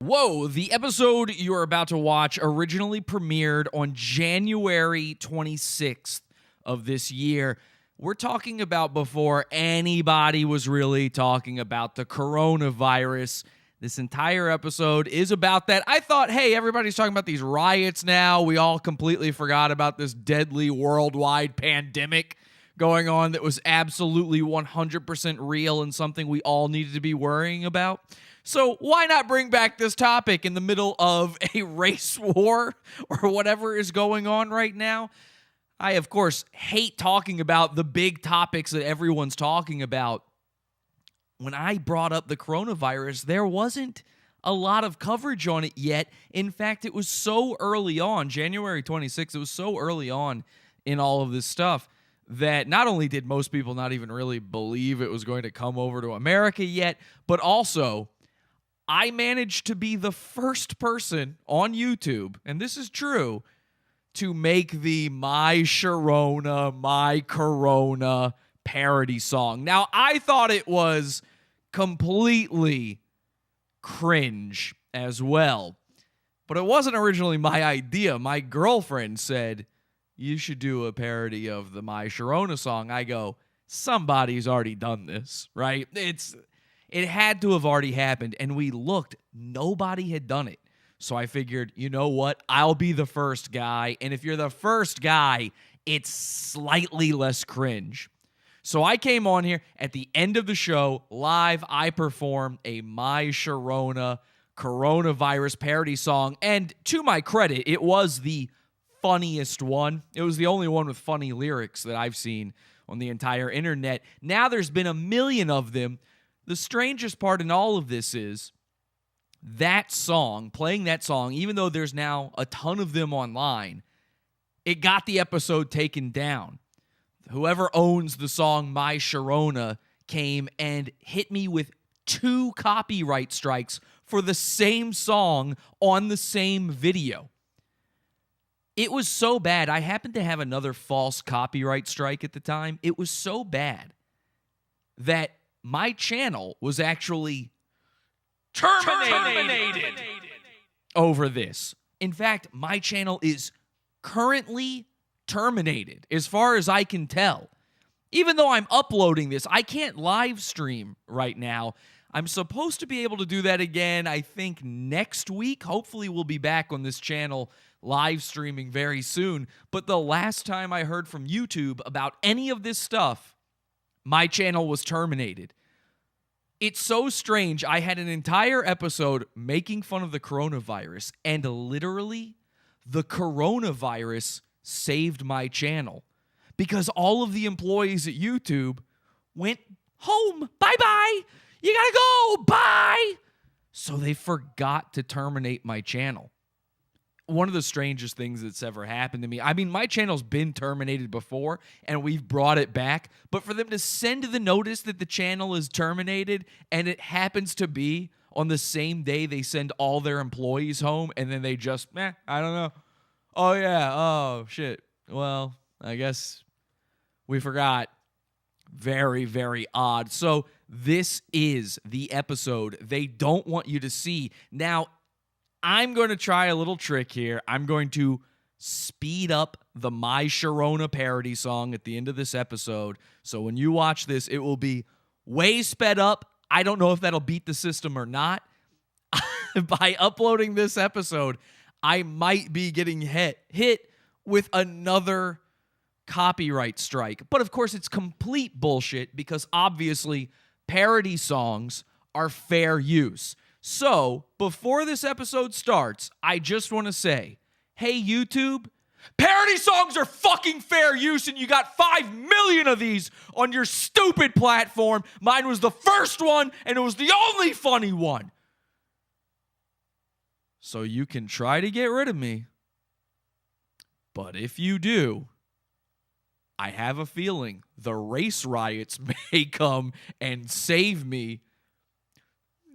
Whoa, the episode you're about to watch originally premiered on January 26th of this year. We're talking about before anybody was really talking about the coronavirus. This entire episode is about that. I thought, hey, everybody's talking about these riots now. We all completely forgot about this deadly worldwide pandemic going on that was absolutely 100% real and something we all needed to be worrying about. So why not bring back this topic in the middle of a race war or whatever is going on right now? I, of course, hate talking about the big topics that everyone's talking about. When I brought up the coronavirus, there wasn't a lot of coverage on it yet. In fact, it was so early on, January 26th, it was so early on in all of this stuff that not only did most people not even really believe it was going to come over to America yet, but also I managed to be the first person on YouTube, and this is true, to make the My Sharona, My Corona parody song. Now, I thought it was completely cringe as well, but it wasn't originally my idea. My girlfriend said, you should do a parody of the My Sharona song. I go, somebody's already done this, right? It had to have already happened, and we looked. Nobody had done it. So I figured, you know what? I'll be the first guy, and if you're the first guy, it's slightly less cringe. So I came on here at the end of the show, live. I performed a My Sharona coronavirus parody song, and to my credit, it was the funniest one. It was the only one with funny lyrics that I've seen on the entire internet. Now there's been a million of them. The strangest part in all of this is that song, playing that song, even though there's now a ton of them online, it got the episode taken down. Whoever owns the song My Sharona came and hit me with 2 copyright strikes for the same song on the same video. It was so bad. I happened to have another false copyright strike at the time. It was so bad that my channel was actually terminated over this. In fact, my channel is currently terminated as far as I can tell. Even though I'm uploading this, I can't live stream right now. I'm supposed to be able to do that again, I think, next week. Hopefully we'll be back on this channel live streaming very soon. But the last time I heard from YouTube about any of this stuff, my channel was terminated. It's so strange. I had an entire episode making fun of the coronavirus, and literally, the coronavirus saved my channel because all of the employees at YouTube went home. Bye-bye. You gotta go. Bye. So they forgot to terminate my channel. One of the strangest things that's ever happened to me. I mean, my channel's been terminated before, and we've brought it back. But for them to send the notice that the channel is terminated, and it happens to be on the same day they send all their employees home, and then they just, I don't know. Oh, yeah. Oh, shit. Well, I guess we forgot. Very, very odd. So this is the episode they don't want you to see. Now, I'm going to try a little trick here. I'm going to speed up the My Sharona parody song at the end of this episode. So when you watch this, it will be way sped up. I don't know if that'll beat the system or not. By uploading this episode, I might be getting hit with another copyright strike. But of course, it's complete bullshit because obviously parody songs are fair use. So, before this episode starts, I just want to say, hey, YouTube, parody songs are fucking fair use, and you got 5 million of these on your stupid platform. Mine was the first one, and it was the only funny one. So you can try to get rid of me. But if you do, I have a feeling the race riots may come and save me.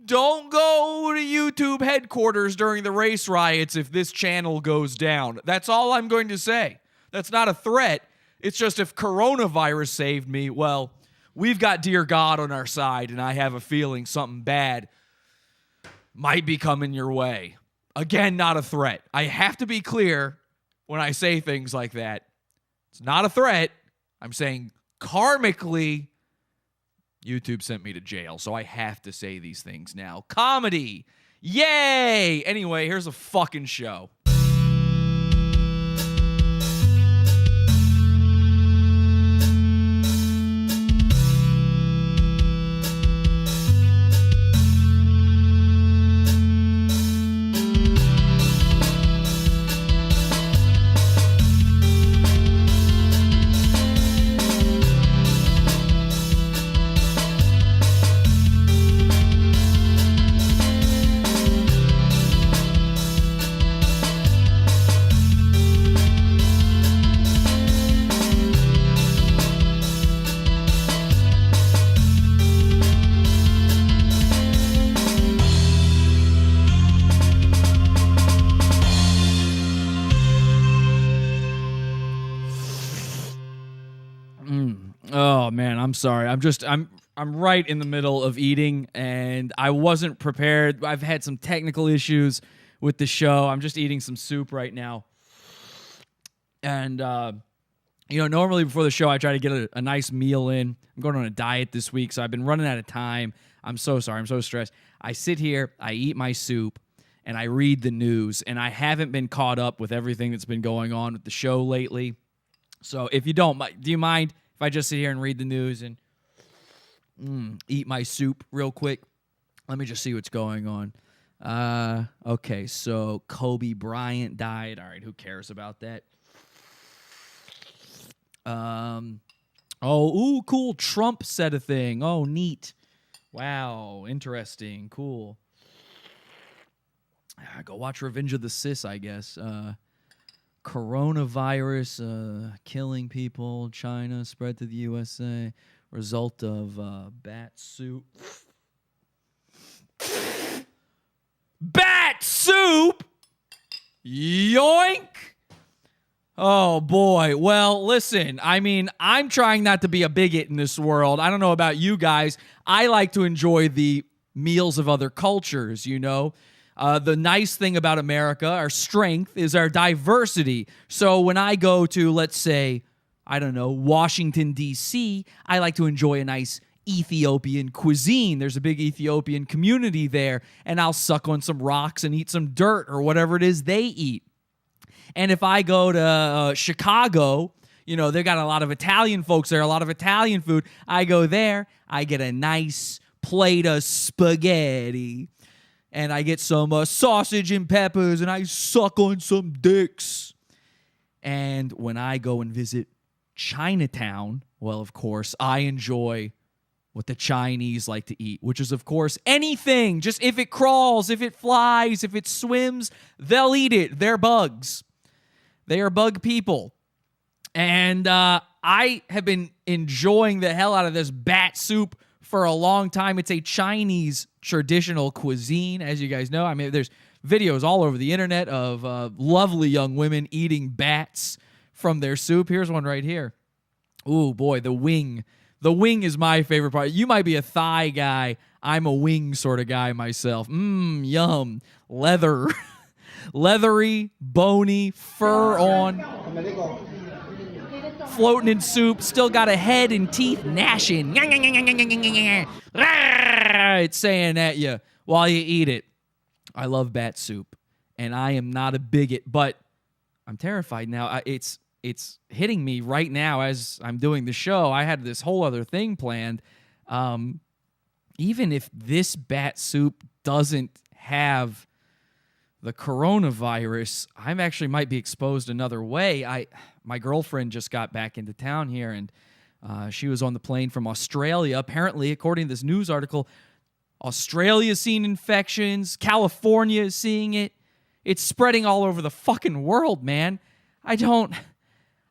Don't go to YouTube headquarters during the race riots if this channel goes down. That's all I'm going to say. That's not a threat. It's just if coronavirus saved me, well, we've got dear God on our side, and I have a feeling something bad might be coming your way. Again, not a threat. I have to be clear when I say things like that. It's not a threat. I'm saying karmically, YouTube sent me to jail, so I have to say these things now. Comedy. Yay! Anyway, here's a fucking show. Oh man, I'm sorry. I'm right in the middle of eating and I wasn't prepared. I've had some technical issues with the show. I'm just eating some soup right now. And normally before the show I try to get a nice meal in. I'm going on a diet this week, so I've been running out of time. I'm so sorry. I'm so stressed. I sit here, I eat my soup, and I read the news, and I haven't been caught up with everything that's been going on with the show lately. So if you don't, do you mind if I just sit here and read the news and eat my soup real quick? Let me just see what's going on. Okay, so Kobe Bryant died. All right, who cares about that? Cool. Trump said a thing. Oh, neat. Wow, interesting. Cool. Go watch Revenge of the Sis, I guess. Coronavirus killing people. China spread to the USA. Result of bat soup. Bat soup? Yoink! Oh, boy. Well, listen, I mean, I'm trying not to be a bigot in this world. I don't know about you guys. I like to enjoy the meals of other cultures, you know? The nice thing about America, our strength, is our diversity. So when I go to, let's say, I don't know, Washington, D.C., I like to enjoy a nice Ethiopian cuisine. There's a big Ethiopian community there, and I'll suck on some rocks and eat some dirt or whatever it is they eat. And if I go to Chicago, you know, they got a lot of Italian folks there, a lot of Italian food. I go there, I get a nice plate of spaghetti, and I get some sausage and peppers, and I suck on some dicks. And when I go and visit Chinatown, well, of course, I enjoy what the Chinese like to eat, which is, of course, anything. Just if it crawls, if it flies, if it swims, they'll eat it. They're bugs. They are bug people. And I have been enjoying the hell out of this bat soup for a long time. It's a Chinese traditional cuisine, as you guys know. I mean, there's videos all over the internet of lovely young women eating bats from their soup. Here's one right here. Ooh, boy, the wing. The wing is my favorite part. You might be a thigh guy. I'm a wing sort of guy myself. Yum. Leather. Leathery, bony, fur on. Floating in soup. Still got a head and teeth gnashing. It's saying at you while you eat it. I love bat soup. And I am not a bigot, but I'm terrified now. It's hitting me right now as I'm doing the show. I had this whole other thing planned. Even if this bat soup doesn't have the coronavirus, I actually might be exposed another way. My girlfriend just got back into town here, and she was on the plane from Australia. Apparently, according to this news article, Australia's seeing infections. California is seeing it. It's spreading all over the fucking world, man. I don't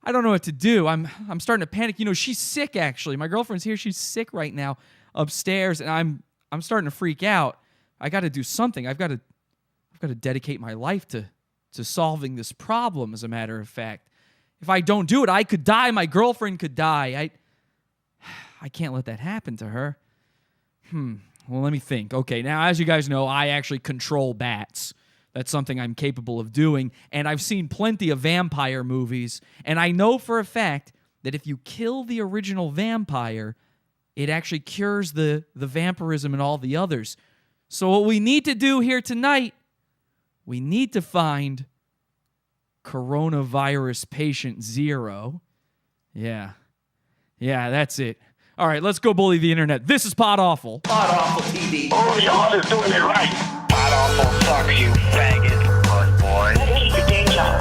know what to do. I'm starting to panic. You know, she's sick, actually. My girlfriend's here. She's sick right now upstairs, and I'm starting to freak out. I got to do something. I've got to dedicate my life to solving this problem, as a matter of fact. If I don't do it, I could die. My girlfriend could die. I can't let that happen to her. Well, let me think. Okay, now, as you guys know, I actually control bats. That's something I'm capable of doing, and I've seen plenty of vampire movies, and I know for a fact that if you kill the original vampire, it actually cures the vampirism and all the others. So what we need to do here tonight, we need to find Coronovirus patient 0. Yeah, that's it. All right, let's go bully the internet. This is Pod Awful. Pod Awful TV. Oh, your mother's doing it right. Pod Awful sucks, you faggot. Good boy.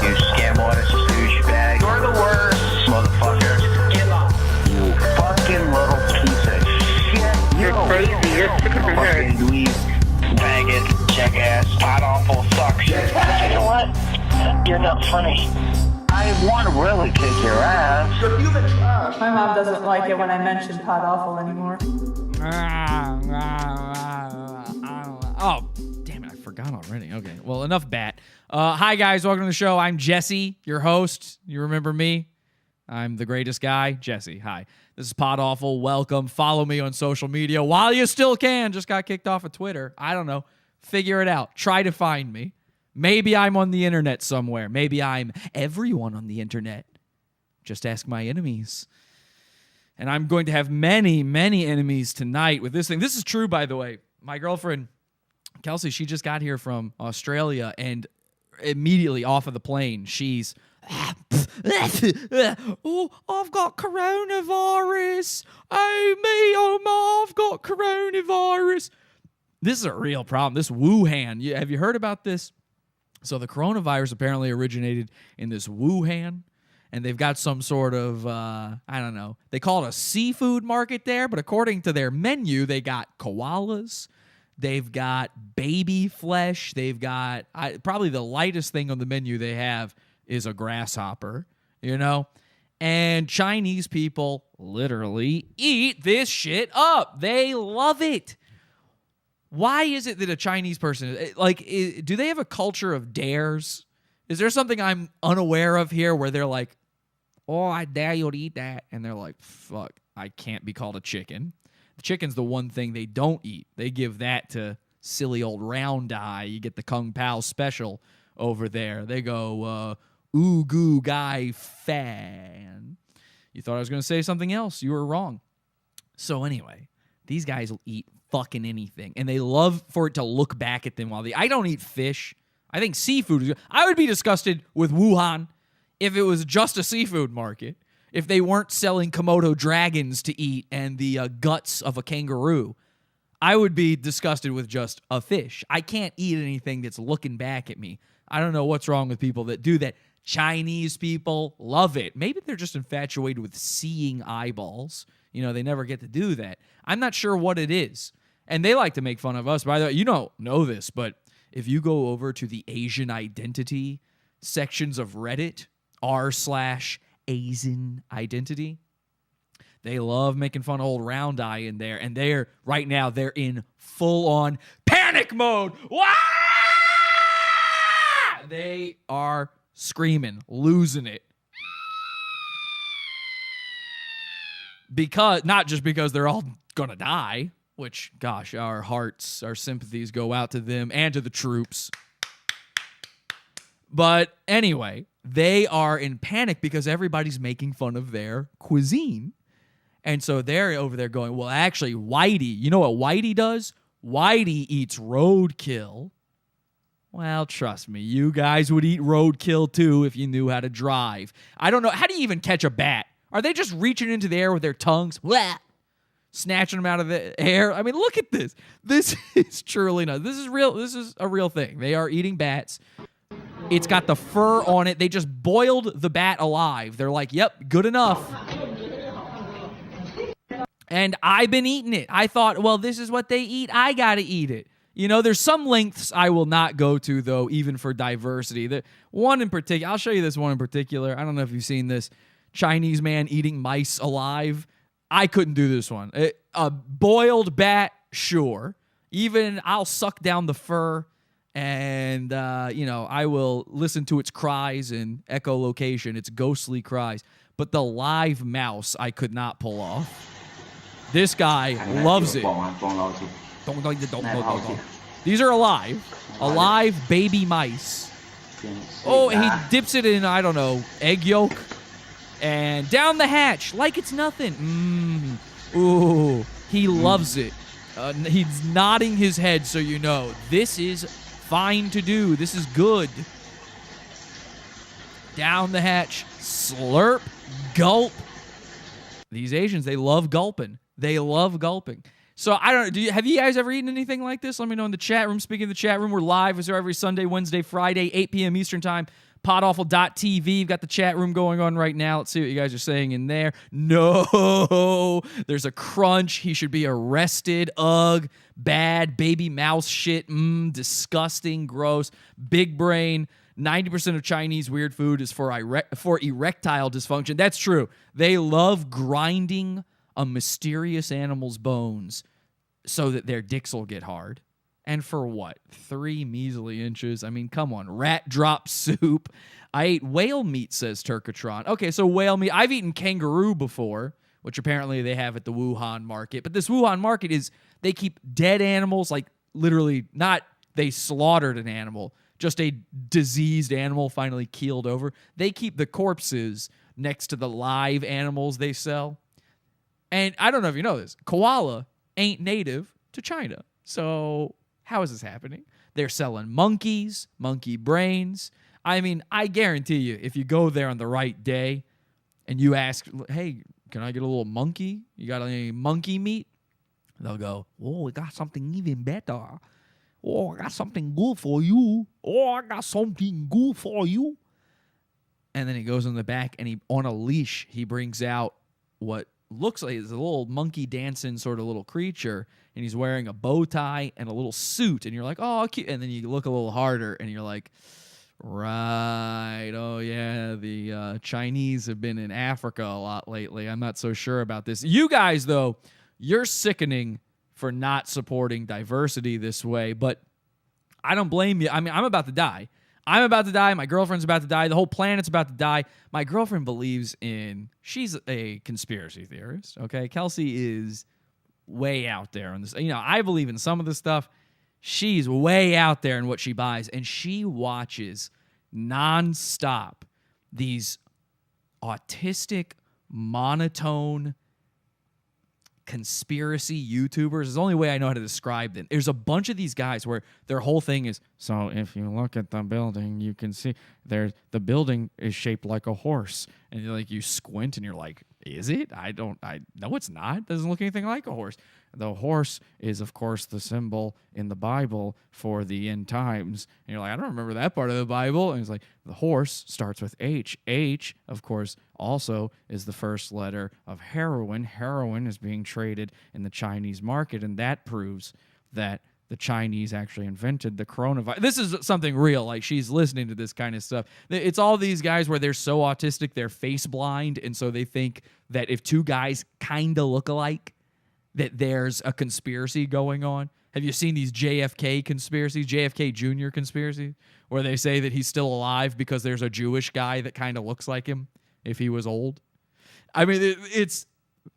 You scam artist, douchebag. You're the worst. Motherfucker. Give up. You fucking little piece of shit. You're crazy. You're sick of your head. Fucking dweeb. Faggot. Jackass. Pod Awful sucks. You know what? You're not funny. I want to really kick your ass. You're human trash. My mom doesn't like it when I mention Pod Awful anymore. Oh, damn it, I forgot already. Okay, well, enough bat. Hi, guys, welcome to the show. I'm Jesse, your host. You remember me? I'm the greatest guy, Jesse. Hi. This is Pod Awful. Welcome. Follow me on social media while you still can. Just got kicked off of Twitter. I don't know. Figure it out. Try to find me. Maybe I'm on the internet somewhere. Maybe I'm everyone on the internet. Just ask my enemies. And I'm going to have many, many enemies tonight with this thing. This is true, by the way. My girlfriend, Kelsey, she just got here from Australia, and immediately off of the plane, she's, oh, I've got coronavirus. Oh, I've got coronavirus. This is a real problem. This Wuhan. Have you heard about this? So the coronavirus apparently originated in this Wuhan, and they've got some sort of, I don't know, they call it a seafood market there, but according to their menu, they got koalas, they've got baby flesh, they've got, probably the lightest thing on the menu they have is a grasshopper, you know? And Chinese people literally eat this shit up. They love it. Why is it that a Chinese person, do they have a culture of dares? Is there something I'm unaware of here where they're like, oh, I dare you to eat that? And they're like, fuck, I can't be called a chicken. The chicken's the one thing they don't eat. They give that to silly old round eye. You get the Kung Pao special over there. They go, ooh, goo, guy, fan. You thought I was going to say something else. You were wrong. So anyway, these guys will eat fucking anything, and they love for it to look back at them while I don't eat fish. I think seafood is good. I would be disgusted with Wuhan if it was just a seafood market, if they weren't selling Komodo dragons to eat and the guts of a kangaroo. I would be disgusted with just a fish. I can't eat anything that's looking back at me. I don't know what's wrong with people that do that. Chinese people love it. Maybe they're just infatuated with seeing eyeballs. You know, they never get to do that. I'm not sure what it is. And they like to make fun of us. By the way, you don't know this, but if you go over to the Asian identity sections of Reddit, r/Asian identity, they love making fun of old round eye in there. And they're, right now, they're in full-on panic mode. Wah! They are screaming, losing it. Because, not just because they're all gonna die, which, gosh, our hearts, our sympathies go out to them and to the troops. But anyway, they are in panic because everybody's making fun of their cuisine. And so they're over there going, well, actually, Whitey, you know what Whitey does? Whitey eats roadkill. Well, trust me, you guys would eat roadkill too if you knew how to drive. I don't know. How do you even catch a bat? Are they just reaching into the air with their tongues? Blah! Snatching them out of the air. I mean, look at this. This is truly not. This is real. This is a real thing. They are eating bats. It's got the fur on it. They just boiled the bat alive. They're like, yep, good enough. And I've been eating it. I thought, well, this is what they eat. I got to eat it. You know, there's some lengths I will not go to, though, even for diversity. The one in particular, I'll show you this one in particular. I don't know if you've seen this. Chinese man eating mice alive. I couldn't do this one. A boiled bat, sure. Even I'll suck down the fur and, I will listen to its cries and echolocation, its ghostly cries. But the live mouse, I could not pull off. This guy loves it. These are alive baby mice. Oh, he dips it in, I don't know, egg yolk. And down the hatch, like it's nothing. Ooh, he loves it. He's nodding his head so you know. This is fine to do. This is good. Down the hatch, slurp, gulp. These Asians, they love gulping. So I don't know. Have you guys ever eaten anything like this? Let me know in the chat room. Speaking of the chat room, we're live. We're every Sunday, Wednesday, Friday, 8 p.m. Eastern Time. Podawful.tv. You've got the chat room going on right now. Let's see what you guys are saying in there. No, there's a crunch. He should be arrested. Ugh, bad baby mouse shit. Disgusting, gross. Big brain. 90% of Chinese weird food is for erectile dysfunction. That's true. They love grinding a mysterious animal's bones so that their dicks will get hard. And for what? 3 measly inches? I mean, come on. Rat drop soup. I ate whale meat, says Turkatron. Okay, so whale meat. I've eaten kangaroo before, which apparently they have at the Wuhan market. But this Wuhan market is, they keep dead animals, like literally not they slaughtered an animal, just a diseased animal finally keeled over. They keep the corpses next to the live animals they sell. And I don't know if you know this, koala ain't native to China. So how is this happening? They're selling monkeys, monkey brains. I mean, I guarantee you, if you go there on the right day and you ask, hey, can I get a little monkey? You got any monkey meat? They'll go, oh, we got something even better. Oh, I got something good for you. Oh, I got something good for you. And then he goes in the back and he, on a leash, he brings out what looks like it's a little monkey dancing sort of little creature, and he's wearing a bow tie and a little suit, and you're like, oh, cute. And then you look a little harder and you're like, right, oh yeah, the Chinese have been in Africa a lot lately. I'm not so sure about this. You guys, though, you're sickening for not supporting diversity this way, but I don't blame you. I mean, I'm about to die. My girlfriend's about to die. The whole planet's about to die. My girlfriend believes she's a conspiracy theorist, okay? Kelsey is way out there on this. You know, I believe in some of this stuff. She's way out there in what she buys, and she watches nonstop these autistic, monotone conspiracy YouTubers. Is the only way I know how to describe them. There's a bunch of these guys where their whole thing is, so if you look at the building, you can see the building is shaped like a horse. And you're like, you squint and you're like, is it? No, it's not. It doesn't look anything like a horse. The horse is, of course, the symbol in the Bible for the end times. And you're like, I don't remember that part of the Bible. And it's like, the horse starts with H. H, of course, also is the first letter of heroin. Heroin is being traded in the Chinese market, and that proves that the Chinese actually invented the coronavirus. This is something real. Like, she's listening to this kind of stuff. It's all these guys where they're so autistic, they're face blind, and so they think that if two guys kind of look alike, that there's a conspiracy going on. Have you seen these JFK conspiracies, JFK Jr. conspiracies, where they say that he's still alive because there's a Jewish guy that kind of looks like him if he was old? I mean, it's...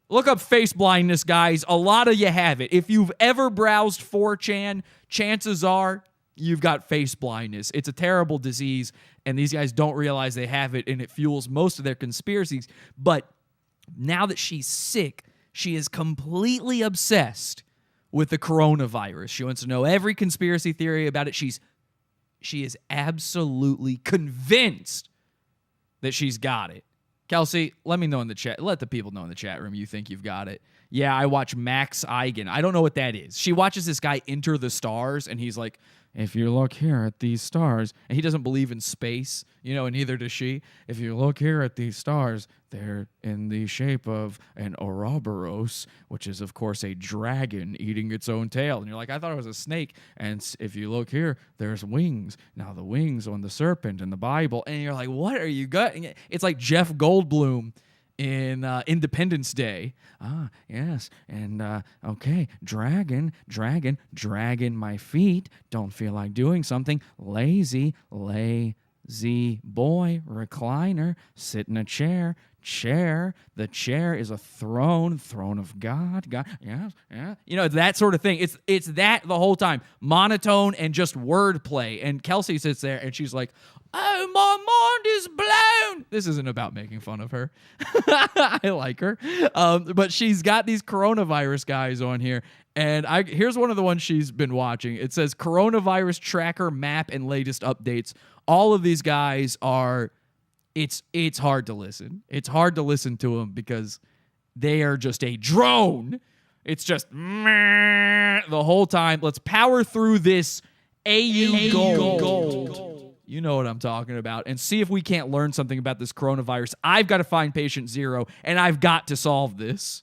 Look up face blindness, guys. A lot of you have it. If you've ever browsed 4chan, chances are you've got face blindness. It's a terrible disease, and these guys don't realize they have it, and it fuels most of their conspiracies. But now that she's sick, she is completely obsessed with the coronavirus. She wants to know every conspiracy theory about it. She is absolutely convinced that she's got it. Kelsey, let me know in the chat. Let the people know in the chat room you think you've got it. Yeah, I watch Max Eigen. I don't know what that is. She watches this guy enter the stars, and he's like, if you look here at these stars, and he doesn't believe in space, you know, and neither does she. If you look here at these stars, they're in the shape of an Ouroboros, which is, of course, a dragon eating its own tail. And you're like, I thought it was a snake. And if you look here, there's wings. Now, the wings on the serpent in the Bible. And you're like, what are you got? It's like Jeff Goldblum in Independence Day. Ah, yes. And, okay, dragon, my feet. Don't feel like doing something. Lazy boy, recliner, sit in a chair, chair. The chair is a throne of God. God, yeah. You know, that sort of thing. It's that the whole time. Monotone and just wordplay. And Kelsey sits there and she's like, oh, my mind is blown. This isn't about making fun of her. I like her. But she's got these coronavirus guys on here. And here's one of the ones she's been watching. It says coronavirus tracker map and latest updates. All of these guys are, it's hard to listen. It's hard to listen to them because they are just a drone. It's just the whole time. Let's power through this AU gold. You know what I'm talking about. And see if we can't learn something about this coronavirus. I've got to find patient 0, and I've got to solve this.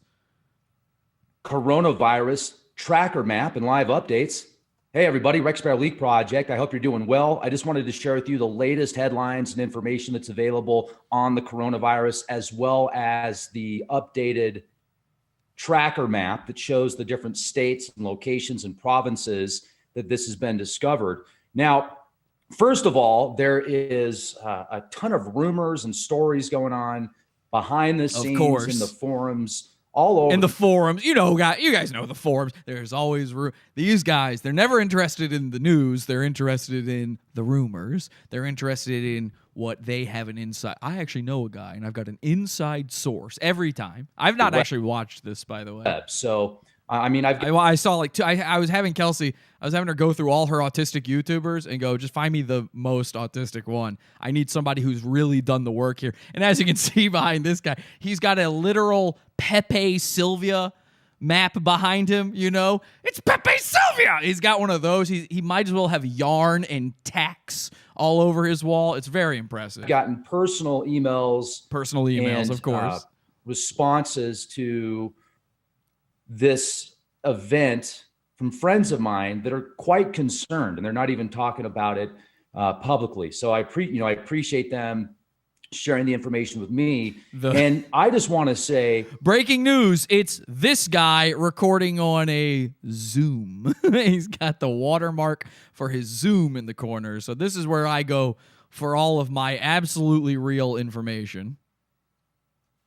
Coronavirus tracker map and live updates. Hey, everybody, Rex Bear Leak Project. I hope you're doing well. I just wanted to share with you the latest headlines and information that's available on the coronavirus, as well as the updated tracker map that shows the different states and locations and provinces that this has been discovered. Now, first of all, there is a ton of rumors and stories going on behind the scenes in the forums. All over. In the forums, you guys know the forums. There's always these guys. They're never interested in the news. They're interested in the rumors. They're interested in what they have an inside. I actually know a guy, and I've got an inside source every time. I've not actually watched this, by the way. So, I mean, I saw like two. I was having Kelsey. I was having her go through all her autistic YouTubers and go, just find me the most autistic one. I need somebody who's really done the work here. And as you can see behind this guy, he's got a literal Pepe Sylvia map behind him. You know, it's Pepe Sylvia. He's got one of those. He might as well have yarn and tacks all over his wall. It's very impressive. I've gotten personal emails, and, of course, responses to this event from friends of mine that are quite concerned, and they're not even talking about it publicly. So I appreciate them sharing the information with me. And I just want to say, breaking news, it's this guy recording on a Zoom. He's got the watermark for his Zoom in the corner. So this is where I go for all of my absolutely real information.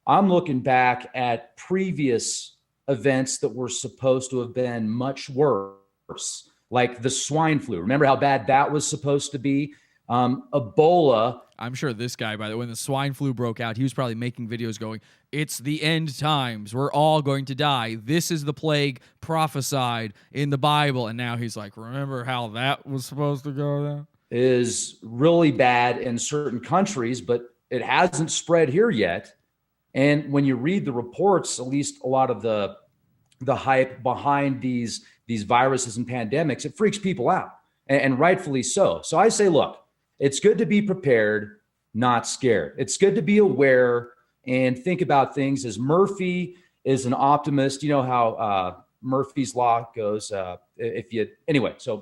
I'm looking back at previous events that were supposed to have been much worse, like the swine flu. Remember how bad that was supposed to be? Ebola. I'm sure this guy, by the way, when the swine flu broke out, he was probably making videos going, it's the end times. We're all going to die. This is the plague prophesied in the Bible. And now he's like, remember how that was supposed to go down? Is really bad in certain countries, but it hasn't spread here yet. And when you read the reports, at least a lot of the hype behind these viruses and pandemics, it freaks people out, and rightfully so. So I say, look, it's good to be prepared, not scared. It's good to be aware and think about things. As Murphy is an optimist, you know how Murphy's Law goes. So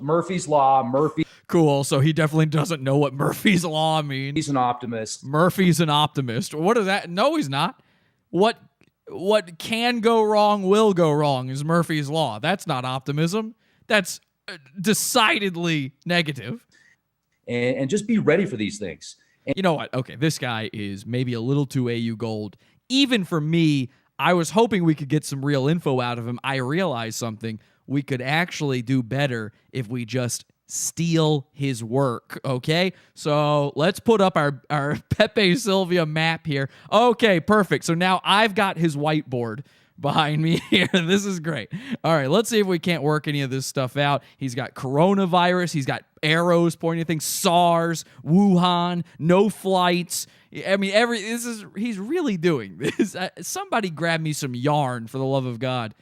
Murphy's Law, Cool. So he definitely doesn't know what Murphy's Law means. He's an optimist. Murphy's an optimist. What is that? No, he's not. What can go wrong will go wrong is Murphy's Law. That's not optimism. That's decidedly negative. And just be ready for these things. And you know what? Okay, this guy is maybe a little too AU gold. Even for me, I was hoping we could get some real info out of him. I realized something. We could actually do better if we just steal his work, okay? So let's put up our Pepe Sylvia map here. Okay, perfect. So now I've got his whiteboard behind me here. This is great. All right, let's see if we can't work any of this stuff out. He's got coronavirus. He's got arrows pointing at things. SARS, Wuhan, no flights. I mean, he's really doing this. Somebody grab me some yarn, for the love of God.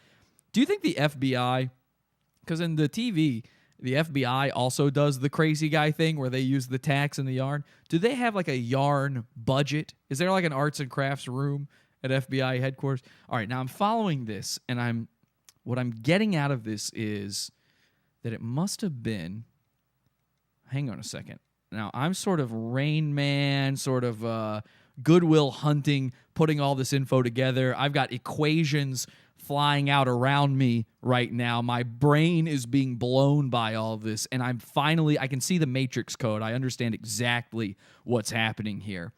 Do you think the FBI, because in the TV, the FBI also does the crazy guy thing where they use the tacks and the yarn. Do they have like a yarn budget? Is there like an arts and crafts room at FBI headquarters? All right, now I'm following this, and what I'm getting out of this is that it must have been, hang on a second. Now, I'm sort of Rain Man, sort of Goodwill Hunting, putting all this info together. I've got equations flying out around me right now. My brain is being blown by all of this, and I can see the matrix code. I understand exactly what's happening here.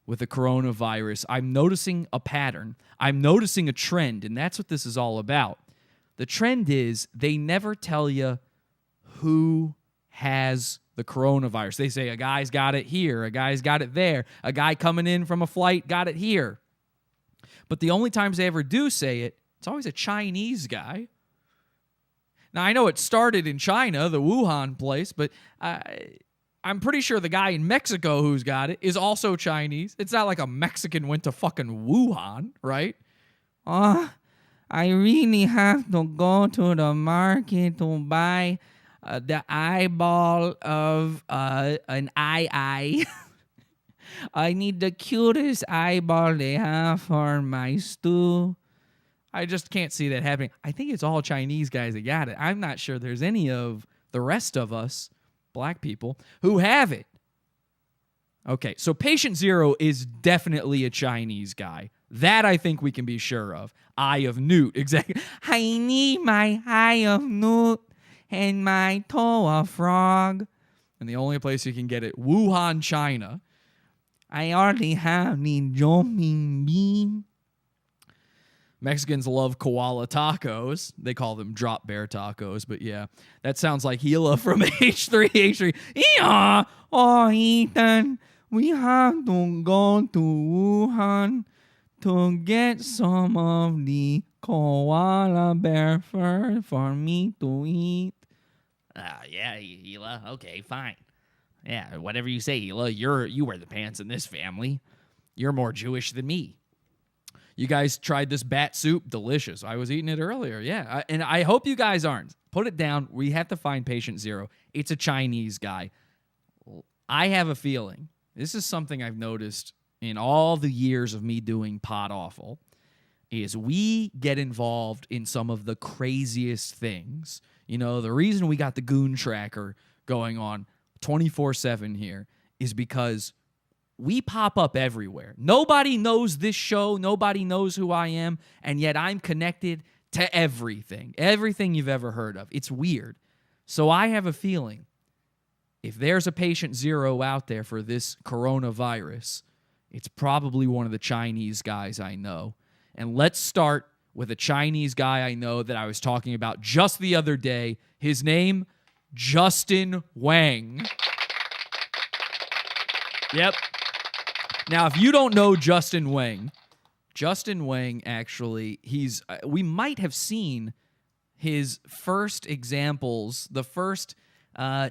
with the coronavirus, I'm noticing a pattern. I'm noticing a trend, and that's what this is all about. The trend is they never tell you who has the coronavirus. They say a guy's got it here, a guy's got it there, a guy coming in from a flight got it here. But the only times they ever do say it, it's always a Chinese guy. Now, I know it started in China, the Wuhan place, but I'm pretty sure the guy in Mexico who's got it is also Chinese. It's not like a Mexican went to fucking Wuhan, right? I really have to go to the market to buy the eyeball of an eye. I need the cutest eyeball they have for my stew. I just can't see that happening. I think it's all Chinese guys that got it. I'm not sure there's any of the rest of us, black people, who have it. Okay, so patient 0 is definitely a Chinese guy. That I think we can be sure of. Eye of newt, exactly. I need my eye of newt and my toe of frog. And the only place you can get it, Wuhan, China. I already have the jumping bean. Mexicans love koala tacos. They call them drop bear tacos, but yeah, that sounds like Gila from H3H3. Yeah, oh Ethan, we have to go to Wuhan to get some of the koala bear fur for me to eat. Yeah, Gila. Okay, fine. Yeah, whatever you say, Gila. You wear the pants in this family. You're more Jewish than me. You guys tried this bat soup? Delicious. I was eating it earlier. Yeah, and I hope you guys aren't. Put it down. We have to find patient 0. It's a Chinese guy. I have a feeling. This is something I've noticed in all the years of me doing Pod Awful, is we get involved in some of the craziest things. You know, the reason we got the Goon Tracker going on 24/7 here is because we pop up everywhere. Nobody knows this show. Nobody knows who I am. And yet I'm connected to everything. Everything you've ever heard of. It's weird. So I have a feeling if there's a patient 0 out there for this coronavirus, it's probably one of the Chinese guys I know. And let's start with a Chinese guy I know that I was talking about just the other day. His name, Justin Whang. Yep. Now, if you don't know Justin Whang actually, we might have seen his first examples, the first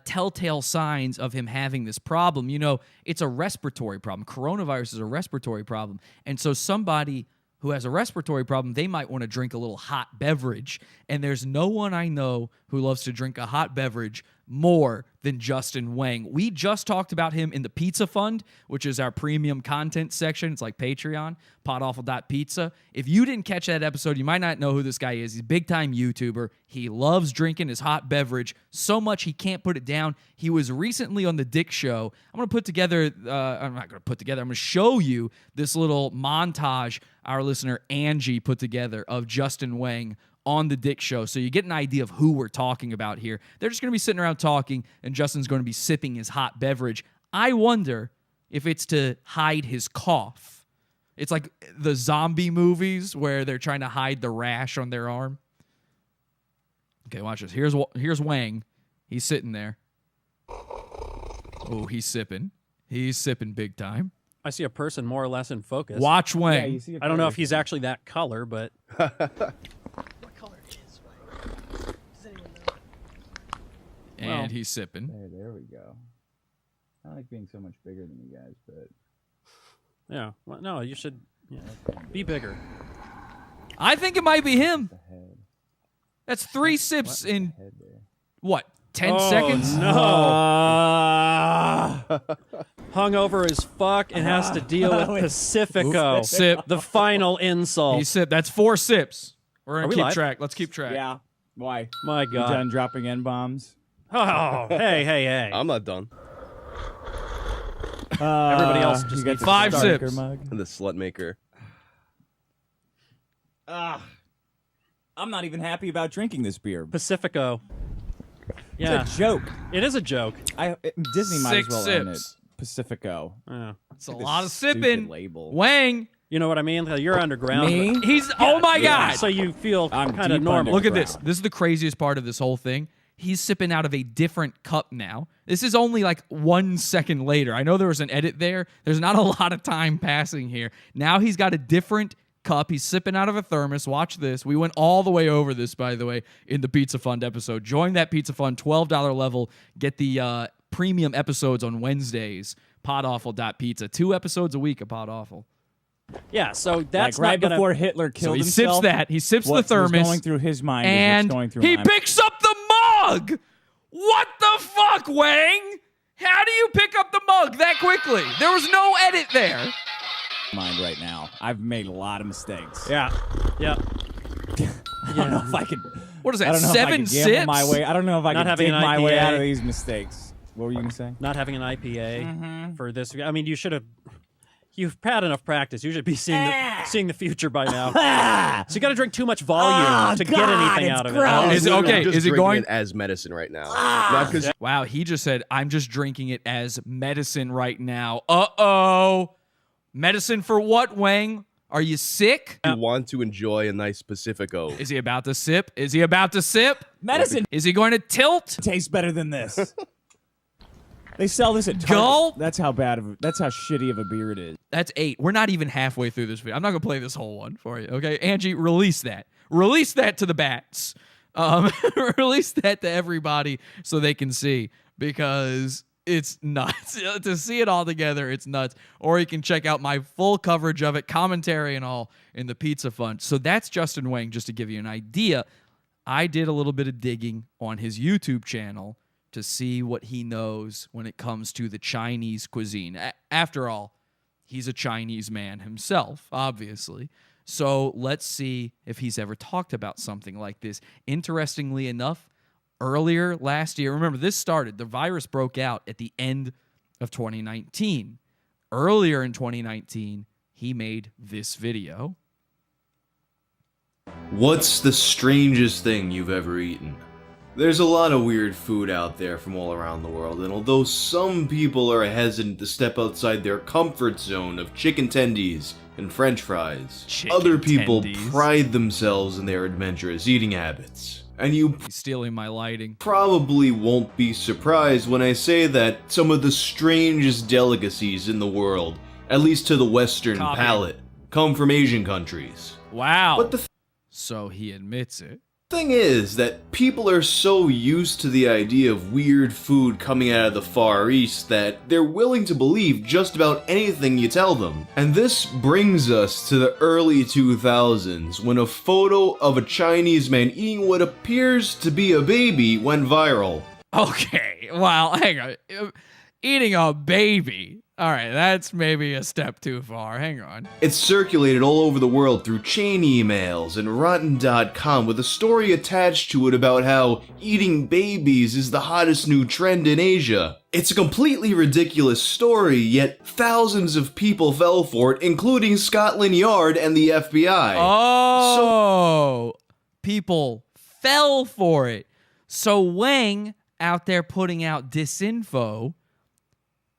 telltale signs of him having this problem. You know, it's a respiratory problem. Coronavirus is a respiratory problem. And so somebody who has a respiratory problem, they might want to drink a little hot beverage. And there's no one I know who loves to drink a hot beverage more than Justin Whang. We just talked about him in the Pizza Fund, which is our premium content section. It's like Patreon, podawful.pizza. If you didn't catch that episode, you might not know who this guy is. He's a big-time YouTuber. He loves drinking his hot beverage so much he can't put it down. He was recently on The Dick Show. I'm going to show you this little montage our listener Angie put together of Justin Whang on The Dick Show, so you get an idea of who we're talking about here. They're just going to be sitting around talking, and Justin's going to be sipping his hot beverage. I wonder if it's to hide his cough. It's like the zombie movies where they're trying to hide the rash on their arm. Okay, watch this. Here's Whang. He's sitting there. Oh, he's sipping. He's sipping big time. I see a person more or less in focus. Watch Whang. Yeah, I don't know if he's actually that color, but... And he's sipping. There we go. I like being so much bigger than you guys, but... Yeah. Well, no, you should be bigger. I think it might be him. That's 3 sips in, what, 10 seconds? No. Hungover as fuck and has to deal with Pacifico. Sip. The final insult. He sipped. That's 4 sips. We're going to keep live? track. Let's keep track. Yeah. Why? My You God. done dropping N-bombs? Oh, hey. I'm not done. Everybody else just you got needs the 5 starter sips. mug. The slut maker. I'm not even happy about drinking this beer. Pacifico. Yeah. It's a joke. It is a joke. Disney might as 6 well own it. sips. Pacifico. It's a This lot of stupid sipping. label. Wang. You know what I mean? You're underground. Me? but- He's oh my Yeah, god. So you feel I'm kind of deep normal. Look at this. underground. This is the craziest part of this whole thing. He's sipping out of a different cup now. This is only like 1 second later. I know there was an edit there. There's not a lot of time passing here. Now he's got a different cup. He's sipping out of a thermos. Watch this. We went all the way over this, by the way, in the Pizza Fund episode. Join that Pizza Fund $12 level. Get the premium episodes on Wednesdays. Podawful.pizza. 2 episodes a week of Pod Awful. Yeah, so that's Like right not gonna, before Hitler killed So he himself. sips that. He sips the what thermos. was going through his mind And is what's going through he mine. picks up the mug. What the fuck, Wang? How do you pick up the mug that quickly? There was no edit there. mind right now. I've made a lot of mistakes. Yeah. I don't know if I could. What is I that? don't know if I 7 could gamble sips? my way. I don't know if I Not can having dig an my way IPA. out of these mistakes. What were you gonna say? Not having an IPA for this. I mean, you should have. You've had enough practice. You should be seeing the future by now. So you got to drink too much volume to get anything out of it. gross. Is it okay? Just Is it drinking going? it as medicine right now? Not because Wow, he just said, I'm just drinking it as medicine right now. Uh-oh. Medicine for what, Wang? Are you sick? you want to enjoy a nice Pacifico. Is he about to sip? Is he about to sip? Medicine Is he going to tilt? tastes better than this. They sell this at Target. Gulp? That's how that's how shitty of a beer it is. That's 8. We're not even halfway through this video. I'm not going to play this whole one for you, okay? Angie, release that. Release that to the bats. Release that to everybody so they can see, because it's nuts. To see it all together, it's nuts. Or you can check out my full coverage of it, commentary and all, in the Pizza Fund. So that's Justin Whang, just to give you an idea. I did a little bit of digging on his YouTube channel to see what he knows when it comes to the Chinese cuisine. After all, he's a Chinese man himself, obviously. So let's see if he's ever talked about something like this. Interestingly enough, earlier last year, remember this started, the virus broke out at the end of 2019. Earlier in 2019, he made this video. What's the strangest thing you've ever eaten? There's a lot of weird food out there from all around the world, and although some people are hesitant to step outside their comfort zone of chicken tendies and french fries, Chicken other people tendies. pride themselves in their adventurous eating habits. And you He's stealing my lighting. probably won't be surprised when I say that some of the strangest delicacies in the world, at least to the Western Copy. palate, come from Asian countries. Wow. But the So he admits it. thing is that people are so used to the idea of weird food coming out of the Far East that they're willing to believe just about anything you tell them. And this brings us to the early 2000s, when a photo of a Chinese man eating what appears to be a baby went viral. Okay, well, hang on. Eating a baby. All right, that's maybe a step too far. Hang on. It's circulated all over the world through chain emails and Rotten.com with a story attached to it about how eating babies is the hottest new trend in Asia. It's a completely ridiculous story, yet thousands of people fell for it, including Scotland Yard and the FBI. Oh, people fell for it. So Wang out there putting out disinfo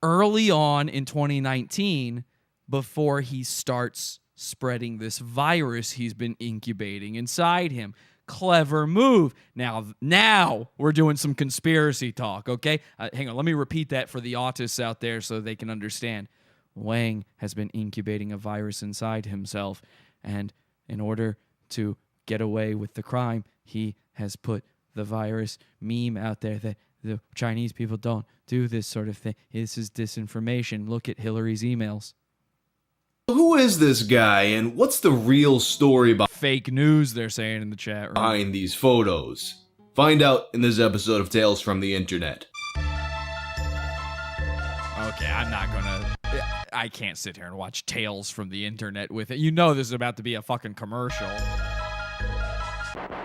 early on in 2019 before he starts spreading this virus he's been incubating inside him. Clever move. Now we're doing some conspiracy talk, okay? Hang on, let me repeat that for the autists out there so they can understand. Wang has been incubating a virus inside himself, and in order to get away with the crime, he has put the virus meme out there that the Chinese people don't do this sort of thing. This is disinformation. Look at Hillary's emails. Who is this guy, and what's the real story Fake news, they're saying in the chat room. behind these photos? Find out in this episode of Tales from the Internet. Okay, I'm not gonna... I can't sit here and watch Tales from the Internet with it. You know this is about to be a fucking commercial.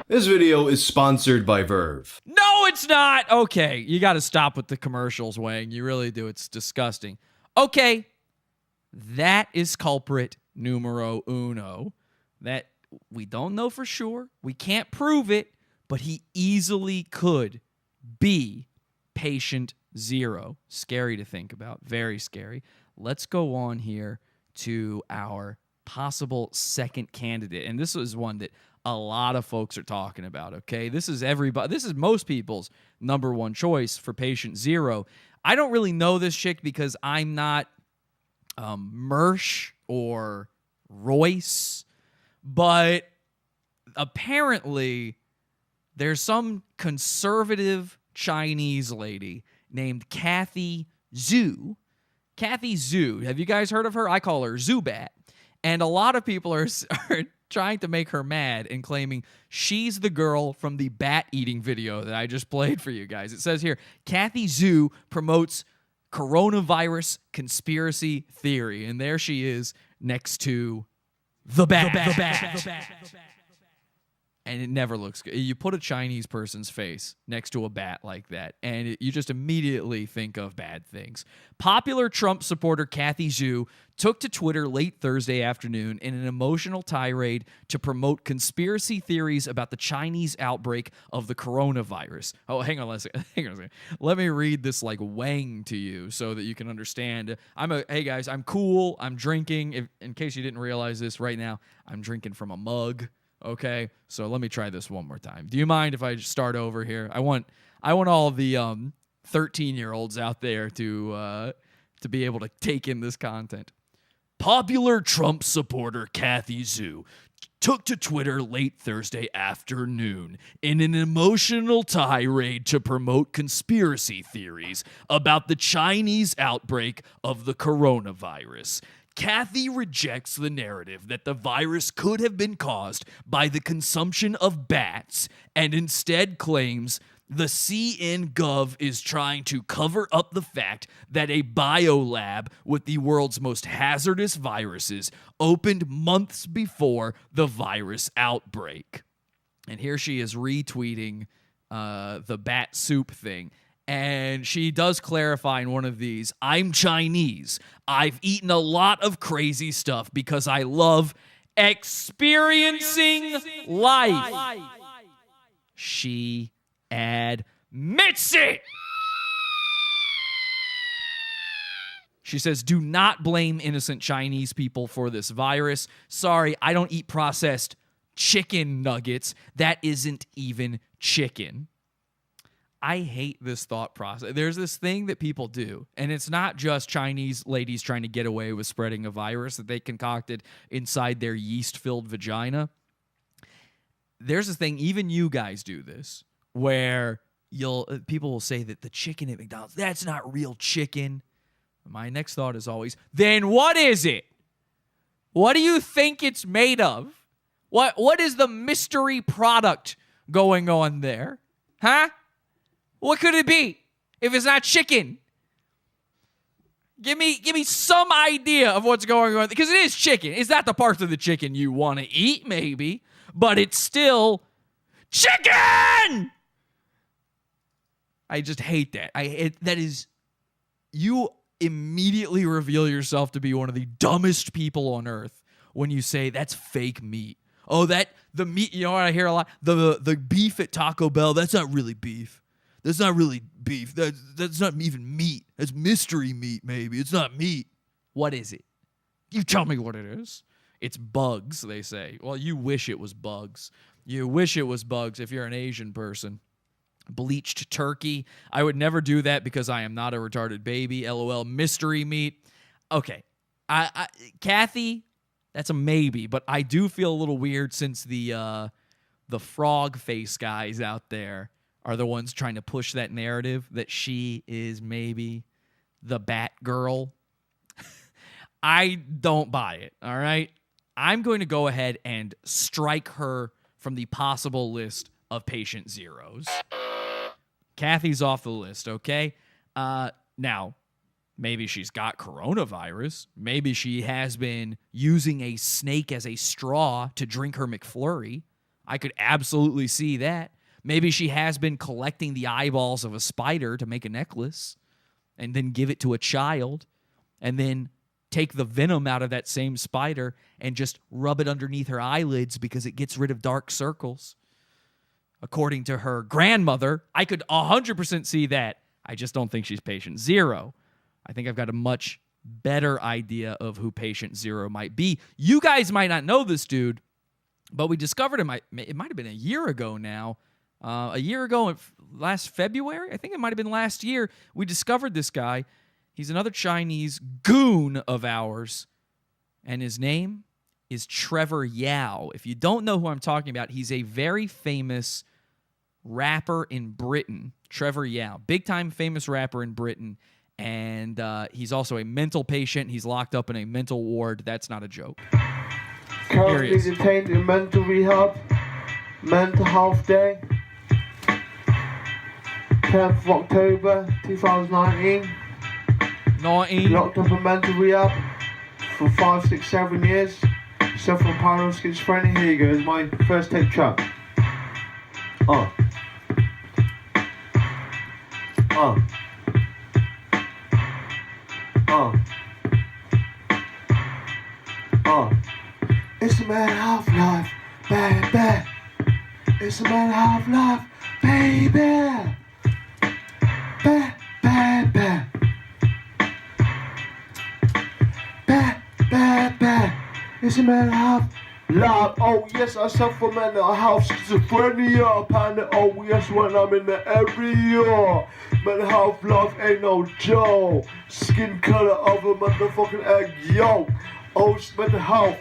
This video is sponsored by Verve. No, it's not! Okay, you gotta stop with the commercials, Wang. You really do. It's disgusting. Okay, that is culprit numero uno. That we don't know for sure. We can't prove it, but he easily could be patient 0. Scary to think about. Very scary. Let's go on here to our possible second candidate. And this is one that a lot of folks are talking about, okay? This is most people's number one choice for patient 0. I don't really know this chick because I'm not Mersh or Royce, but apparently there's some conservative Chinese lady named Kathy Zhu. Kathy Zhu. Have you guys heard of her? I call her Zubat. And a lot of people are trying to make her mad and claiming she's the girl from the bat eating video that I just played for you guys. It says here, Kathy Zhu promotes coronavirus conspiracy theory. And there she is next to the bat. And it never looks good. You put a Chinese person's face next to a bat like that, and you just immediately think of bad things. Popular Trump supporter Kathy Zhu took to Twitter late Thursday afternoon in an emotional tirade to promote conspiracy theories about the Chinese outbreak of the coronavirus. Oh, hang on a second. Let me read this like Wang to you so that you can understand. Hey guys, I'm cool. I'm drinking. In case you didn't realize this right now, I'm drinking from a mug. Okay, so let me try this one more time. Do you mind if I just start over here? I want all of the 13-year-olds out there to be able to take in this content. Popular Trump supporter Kathy Zhu took to Twitter late Thursday afternoon in an emotional tirade to promote conspiracy theories about the Chinese outbreak of the coronavirus. Kathy rejects the narrative that the virus could have been caused by the consumption of bats and instead claims the CNGov is trying to cover up the fact that a biolab with the world's most hazardous viruses opened months before the virus outbreak. And here she is retweeting the bat soup thing. And she does clarify in one of these, I'm Chinese. I've eaten a lot of crazy stuff because I love experiencing life. She admits it. She says, do not blame innocent Chinese people for this virus. Sorry, I don't eat processed chicken nuggets. That isn't even chicken. I hate this thought process. There's this thing that people do, and it's not just Chinese ladies trying to get away with spreading a virus that they concocted inside their yeast-filled vagina. There's this thing, even you guys do this, where people will say that the chicken at McDonald's, that's not real chicken. My next thought is always, then what is it? What do you think it's made of? What is the mystery product going on there? Huh? What could it be if it's not chicken? Give me some idea of what's going on. Because it is chicken. It's not the parts of the chicken you want to eat, maybe. But it's still chicken! I just hate that. You immediately reveal yourself to be one of the dumbest people on earth when you say that's fake meat. Oh, the meat, you know what I hear a lot? The beef at Taco Bell, that's not really beef. That's not really beef. That's not even meat. That's mystery meat, maybe. It's not meat. What is it? You tell me what it is. It's bugs, they say. Well, you wish it was bugs. You wish it was bugs if you're an Asian person. Bleached turkey. I would never do that because I am not a retarded baby. LOL. Mystery meat. Okay. Kathy, that's a maybe, but I do feel a little weird since the frog face guys out there are the ones trying to push that narrative that she is maybe the bat girl. I don't buy it, all right? I'm going to go ahead and strike her from the possible list of patient zeros. Kathy's off the list, okay? Now, maybe she's got coronavirus. Maybe she has been using a snake as a straw to drink her McFlurry. I could absolutely see that. Maybe she has been collecting the eyeballs of a spider to make a necklace and then give it to a child and then take the venom out of that same spider and just rub it underneath her eyelids because it gets rid of dark circles. According to her grandmother, I could 100% see that. I just don't think she's patient zero. I think I've got a much better idea of who patient zero might be. You guys might not know this dude, but we discovered him. It might have been a year ago now. A year ago, last February, I think it might have been last year, we discovered this guy. He's another Chinese goon of ours, and his name is Trevor Yau. If you don't know who I'm talking about, he's a very famous rapper in Britain. Trevor Yau, big-time famous rapper in Britain, and he's also a mental patient. He's locked up in a mental ward. That's not a joke. Currently detained in mental rehab, mental health day, 10th of October 2019. Locked up in mental rehab for 5, 6, 7 years. Suffering paranoid schizophrenia. Here you go, here's my first tape track. It's a matter of life, baby. It's a matter of life, baby. Baby. It's a matter of life. Oh yes, I suffer mental health schizophrenia. Panic. Oh yes, when I'm in the area. Mental health life ain't no joke. Skin color of a motherfucking egg yolk. Oh, it's mental health.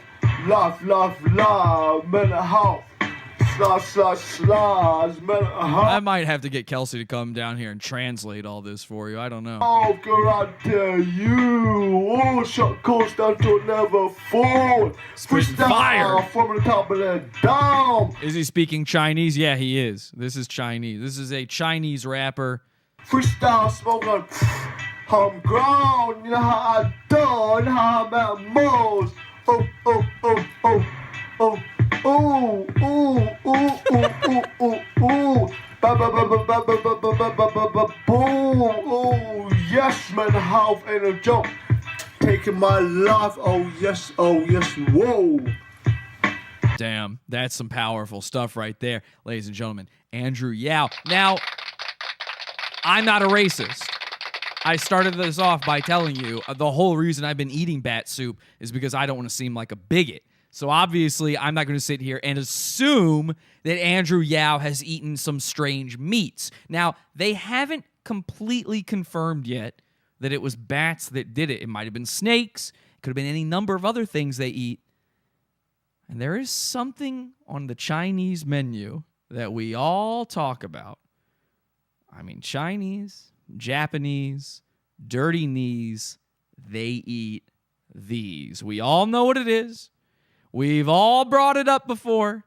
Life, mental health. Slash, mental health. I might have to get Kelsey to come down here and translate all this for you. I don't know. Oh, God, I dare you. Oh, shot course down to never fall. Fire from the top of the dome. Is he speaking Chinese? Yeah, he is. This is Chinese. This is a Chinese rapper. Freestyle smoking. Homegrown. You know how I do. You know how I make moves. Oh. Oh, yes, mental health ain't a joke. Taking my life, oh yes, whoa. Damn, that's some powerful stuff right there, ladies and gentlemen. Andrew Yau. Now, I'm not a racist. I started this off by telling you the whole reason I've been eating bat soup is because I don't want to seem like a bigot. So obviously, I'm not going to sit here and assume that Andrew Yau has eaten some strange meats. Now, they haven't completely confirmed yet that it was bats that did it. It might have been snakes. It could have been any number of other things they eat. And there is something on the Chinese menu that we all talk about. I mean, Chinese, Japanese, dirty knees, they eat these. We all know what it is. We've all brought it up before.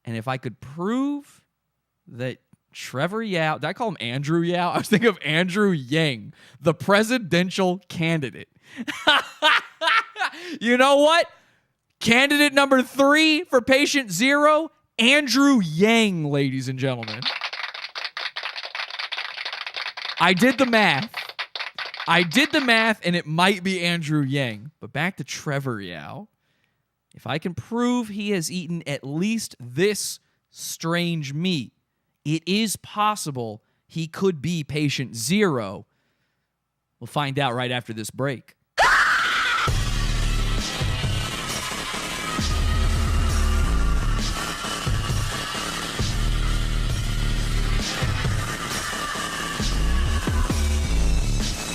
And if I could prove that Trevor Yau, did I call him Andrew Yau? I was thinking of Andrew Yang, the presidential candidate. You know what? Candidate number 3 for patient 0, Andrew Yang, ladies and gentlemen. I did the math, and it might be Andrew Yang. But back to Trevor Yau. If I can prove he has eaten at least this strange meat, it is possible he could be patient 0. We'll find out right after this break.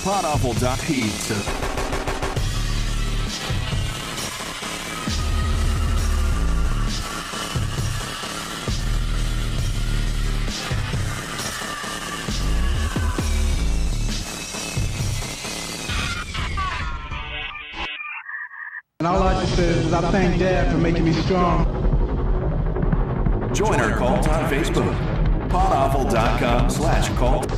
Podawful.pizza. And all I just say is I thank Dad for making me strong. Join our cult on Facebook. Podawful.com/cult.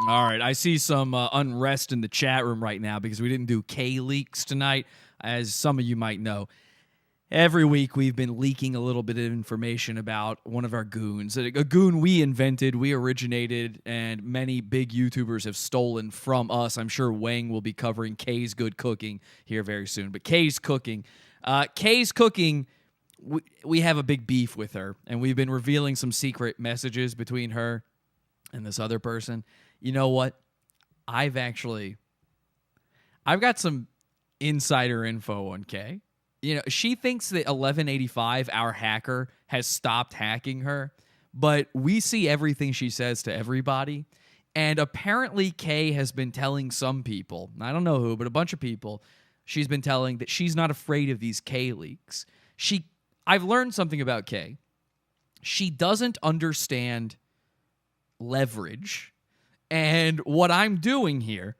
All right, I see some unrest in the chat room right now because we didn't do K-Leaks tonight, as some of you might know. Every week we've been leaking a little bit of information about one of our goons. A goon we invented, we originated, and many big YouTubers have stolen from us. I'm sure Wang will be covering Kay's Good Cooking here very soon. But Kay's Cooking, we have a big beef with her, and we've been revealing some secret messages between her and this other person. You know what? I've got some insider info on Kay. You know, she thinks that 1185, our hacker, has stopped hacking her, but we see everything she says to everybody. And apparently Kay has been telling some people, I don't know who, but a bunch of people, she's been telling that she's not afraid of these Kay leaks. I've learned something about Kay. She doesn't understand leverage. And what I'm doing here,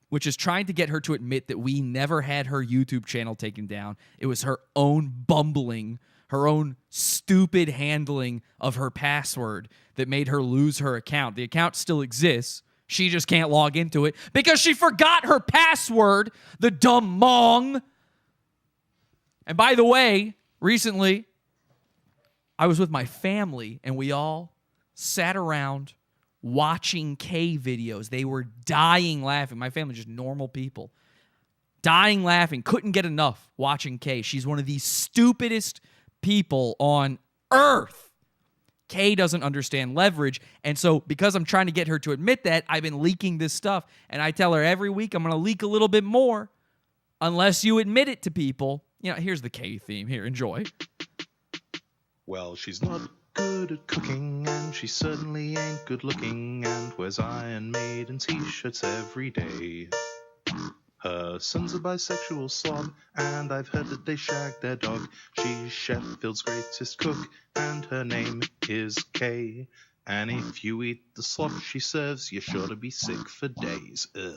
which is trying to get her to admit that we never had her YouTube channel taken down. It was her own bumbling, her own stupid handling of her password that made her lose her account. The account still exists. She just can't log into it because she forgot her password, the dumb mong. And by the way, recently, I was with my family and we all sat around watching Kay videos. They were dying laughing. My family, just normal people. Dying laughing. Couldn't get enough watching Kay. She's one of the stupidest people on earth. Kay doesn't understand leverage. And so because I'm trying to get her to admit that, I've been leaking this stuff. And I tell her every week I'm going to leak a little bit more unless you admit it to people. You know, here's the Kay theme. Here, enjoy. Well, she's not good at cooking, and she certainly ain't good looking, and wears Iron Maiden t-shirts every day. Her son's a bisexual slob, and I've heard that they shagged their dog. She's Sheffield's greatest cook, and her name is Kay. And if you eat the slop she serves, you're sure to be sick for days. Ugh.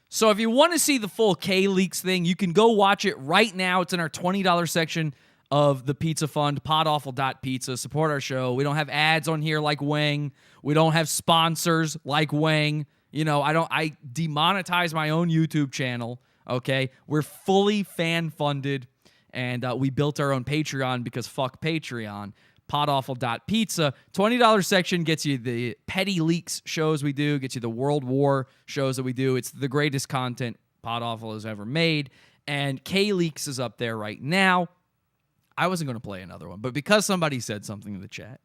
So if you want to see the full Kay Leaks thing, you can go watch it right now. It's in our $20 section of the Pizza Fund, podawful.pizza. Support our show. We don't have ads on here like Wang. We don't have sponsors like Wang. You know, I demonetize my own YouTube channel, okay? We're fully fan-funded, and we built our own Patreon because fuck Patreon. Podawful.pizza. $20 section gets you the petty leaks shows we do, gets you the World War shows that we do. It's the greatest content Podawful has ever made, and Kay Leaks is up there right now. I wasn't going to play another one, but because somebody said something in the chat,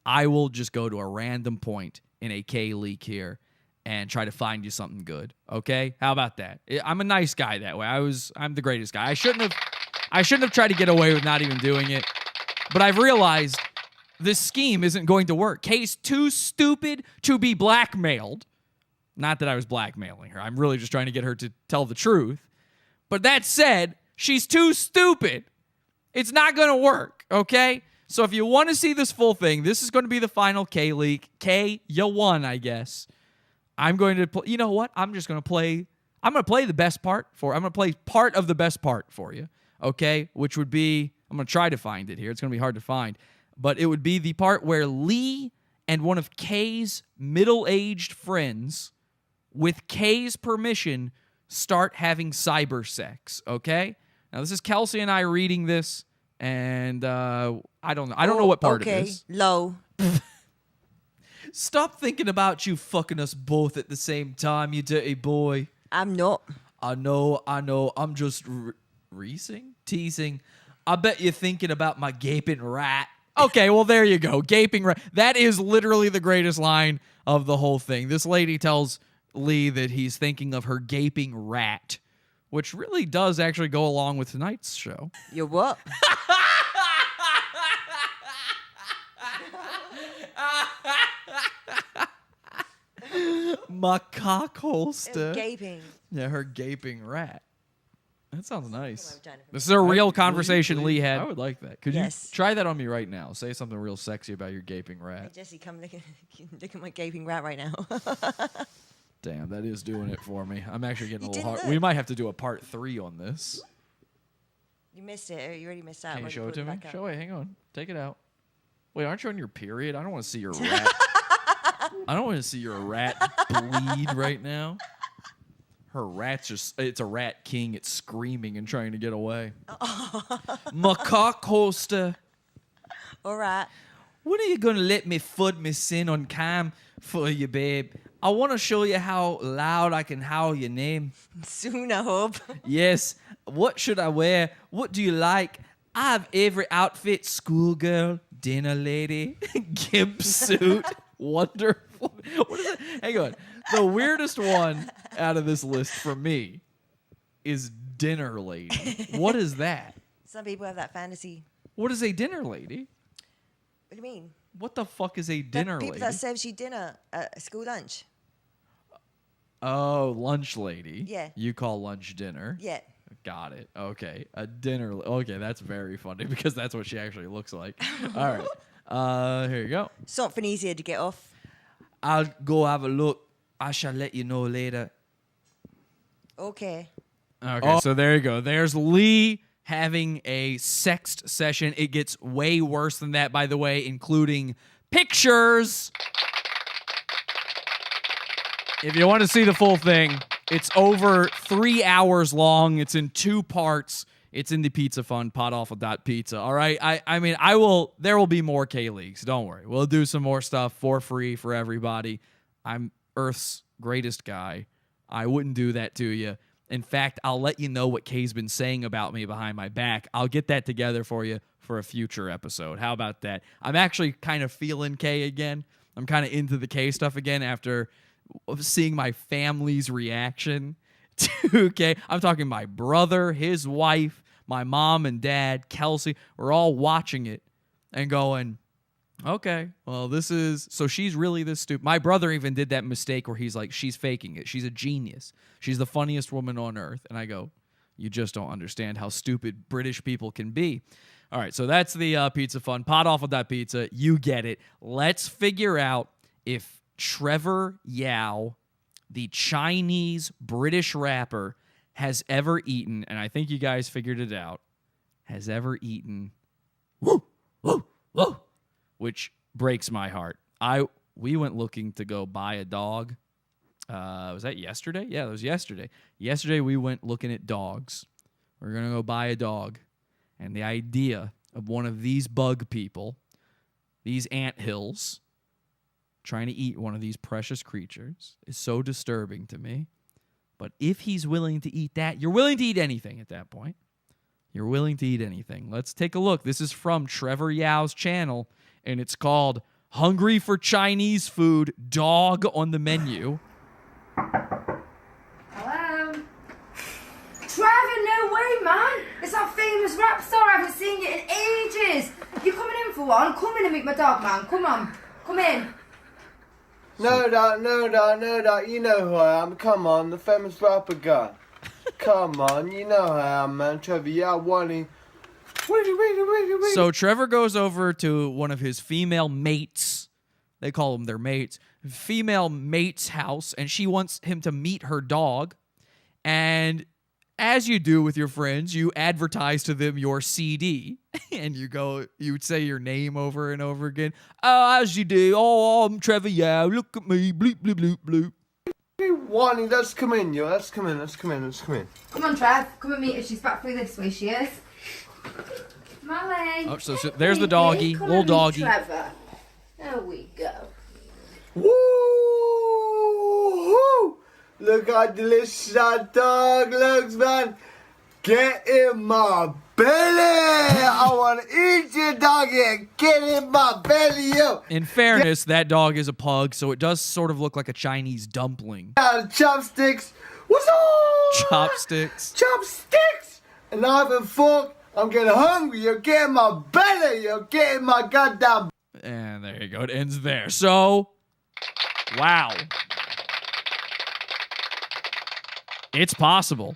I will just go to a random point in a Kay leak here and try to find you something good. Okay? How about that? I'm a nice guy that way. I'm the greatest guy. I shouldn't have tried to get away with not even doing it, but I've realized this scheme isn't going to work. Kay's too stupid to be blackmailed. Not that I was blackmailing her. I'm really just trying to get her to tell the truth. But that said, she's too stupid. It's not going to work, okay? So if you want to see this full thing, this is going to be the final Kay leak. Kay, you won, I guess. I'm going to play. You know what? I'm going to play the best part for. I'm going to play part of the best part for you, okay? Which would be, I'm going to try to find it here. It's going to be hard to find. But it would be the part where Lee and one of Kay's middle-aged friends, with Kay's permission, start having cyber sex, okay? Now, this is Kelsey and I reading this, and I don't know. I don't know what part it is. Okay, low. Stop thinking about you fucking us both at the same time, you dirty boy. I'm not. I know. I'm just teasing. I bet you're thinking about my gaping rat. Okay, well, there you go. Gaping rat. That is literally the greatest line of the whole thing. This lady tells Lee that he's thinking of her gaping rat, which really does actually go along with tonight's show. You're what? My cock holster. Gaping. Yeah, her gaping rat. That sounds nice. This is a real conversation Lee had. I would like that. Could you try that on me right now? Say something real sexy about your gaping rat. Hey, Jesse, come look at my gaping rat right now. Damn, that is doing it for me. I'm actually getting a little hard. We might have to do a part 3 on this. You missed it. You already missed out. Can you show it to me? Show it. Hang on. Take it out. Wait, aren't you on your period? I don't want to see your rat. I don't want to see your rat bleed right now. Her rat's it's a rat king. It's screaming and trying to get away. Macaque holster. All right. When are you going to let me fud me sin on cam for you, babe? I want to show you how loud I can howl your name. Soon, I hope. Yes. What should I wear? What do you like? I have every outfit. Schoolgirl, dinner lady, gimp suit. Wonderful. What is it? Hang on. The weirdest one out of this list for me is dinner lady. What is that? Some people have that fantasy. What is a dinner lady? What do you mean? What the fuck is a dinner People lady? that serves you dinner at school lunch. Oh, lunch lady. Yeah. You call lunch dinner. Yeah. Got it. Okay. A dinner. Okay, that's very funny because that's what she actually looks like. All right. Here you go. Something easier to get off. I'll go have a look. I shall let you know later. Okay. Okay, so there you go. There's Lee having a sext session. It gets way worse than that, by the way, including pictures. If you want to see the full thing, it's over 3 hours long. It's in 2 parts. It's in the Pizza Fund, podawful.pizza. All right. I mean, there will be more K-Leagues. Don't worry. We'll do some more stuff for free for everybody. I'm Earth's greatest guy. I wouldn't do that to you. In fact, I'll let you know what Kay's been saying about me behind my back. I'll get that together for you for a future episode. How about that? I'm actually kind of feeling Kay again. I'm kind of into the Kay stuff again after seeing my family's reaction to Kay. I'm talking my brother, his wife, my mom and dad, Kelsey. We're all watching it and going, okay, well, so she's really this stupid. My brother even did that mistake where he's like, she's faking it. She's a genius. She's the funniest woman on earth. And I go, you just don't understand how stupid British people can be. All right, so that's the Pizza Fund. Podawful.pizza. You get it. Let's figure out if Trevor Yau, the Chinese British rapper, has ever eaten, and I think you guys figured it out, has ever eaten woo, woo, woo, which breaks my heart. We went looking to go buy a dog. Was that yesterday? Yeah, it was yesterday. Yesterday we went looking at dogs. We're going to go buy a dog. And the idea of one of these bug people, these anthills, trying to eat one of these precious creatures is so disturbing to me. But if he's willing to eat that, you're willing to eat anything at that point. You're willing to eat anything. Let's take a look. This is from Trevor Yau's channel, and it's called Hungry for Chinese Food, Dog on the Menu. Hello? Trevor, no way, man. It's our famous rap star. I haven't seen you in ages. You coming in for one? Come in and meet my dog, man. Come on. Come in. No, Doc, you know who I am. Come on, the famous rapper guy. Come on, you know who I am, man. Trevor Yau, Wait. So Trevor goes over to one of his female mates. They call them their mates. Female mate's house, and she wants him to meet her dog. And as you do with your friends, you advertise to them your CD, and you would say your name over and over again. Oh, as you do. Oh, I'm Trevor Yau. Look at me. Bloop, bloop, bloop, bloop. Wani, let's come in, yo. Let's come in. Come on, Trev. Come and meet her. She's back through this way. She is. Molly. Oh, so there's the doggy. Come Little and meet doggy. Trevor. There we go. Woo! Look how delicious that dog looks, man. Get in my belly. I want to eat your doggy. Get in my belly, yo. In fairness, that dog is a pug, so it does sort of look like a Chinese dumpling. Chopsticks. What's up? Chopsticks. Chopsticks. And knife and fork. I'm getting hungry. You're getting my belly. You're getting my goddamn. And there you go. It ends there. So, wow. It's possible.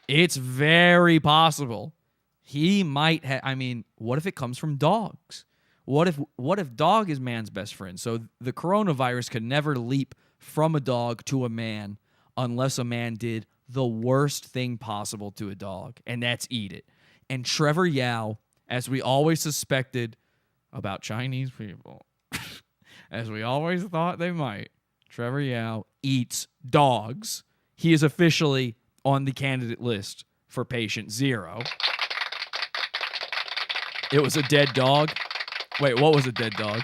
It's very possible. He might have. I mean, what if it comes from dogs? What if dog is man's best friend? So the coronavirus could never leap from a dog to a man unless a man did the worst thing possible to a dog, and that's eat it. And Trevor Yau, as we always suspected about Chinese people, as we always thought they might, Trevor Yau eats dogs. he is officially on the candidate list for patient 0. It was a dead dog. Wait, what was a dead dog?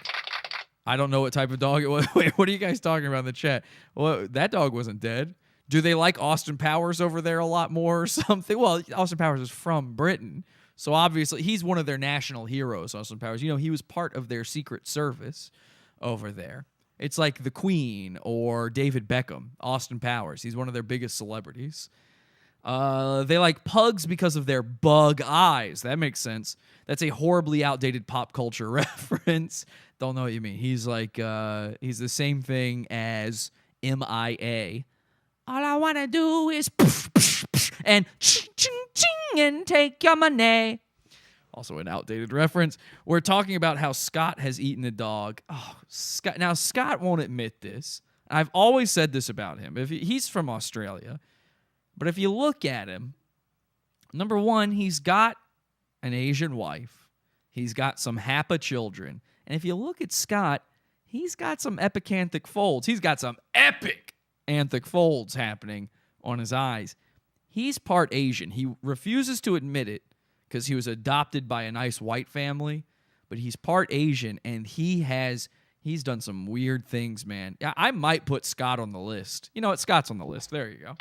I don't know what type of dog it was. Wait, what are you guys talking about in the chat? Well, that dog wasn't dead. Do they like Austin Powers over there a lot more or something? Well, Austin Powers is from Britain, so obviously he's one of their national heroes, Austin Powers. You know, he was part of their Secret Service over there. It's like the Queen or David Beckham, Austin Powers. He's one of their biggest celebrities. They like pugs because of their bug eyes. That makes sense. That's a horribly outdated pop culture reference. Don't know what you mean. He's like, he's the same thing as MIA. All I want to do is and ching, ching, ching, and take your money. Also an outdated reference. We're talking about how Scott has eaten a dog. Oh, Scott. Now, Scott won't admit this. I've always said this about him. He's from Australia. But if you look at him, number one, he's got an Asian wife. He's got some Hapa children. And if you look at Scott, he's got some epicanthic folds. He's got some epic anthic folds happening on his eyes. He's part Asian. He refuses to admit it because he was adopted by a nice white family. But he's part Asian, and he's done some weird things, man. I might put Scott on the list. You know what? Scott's on the list. There you go.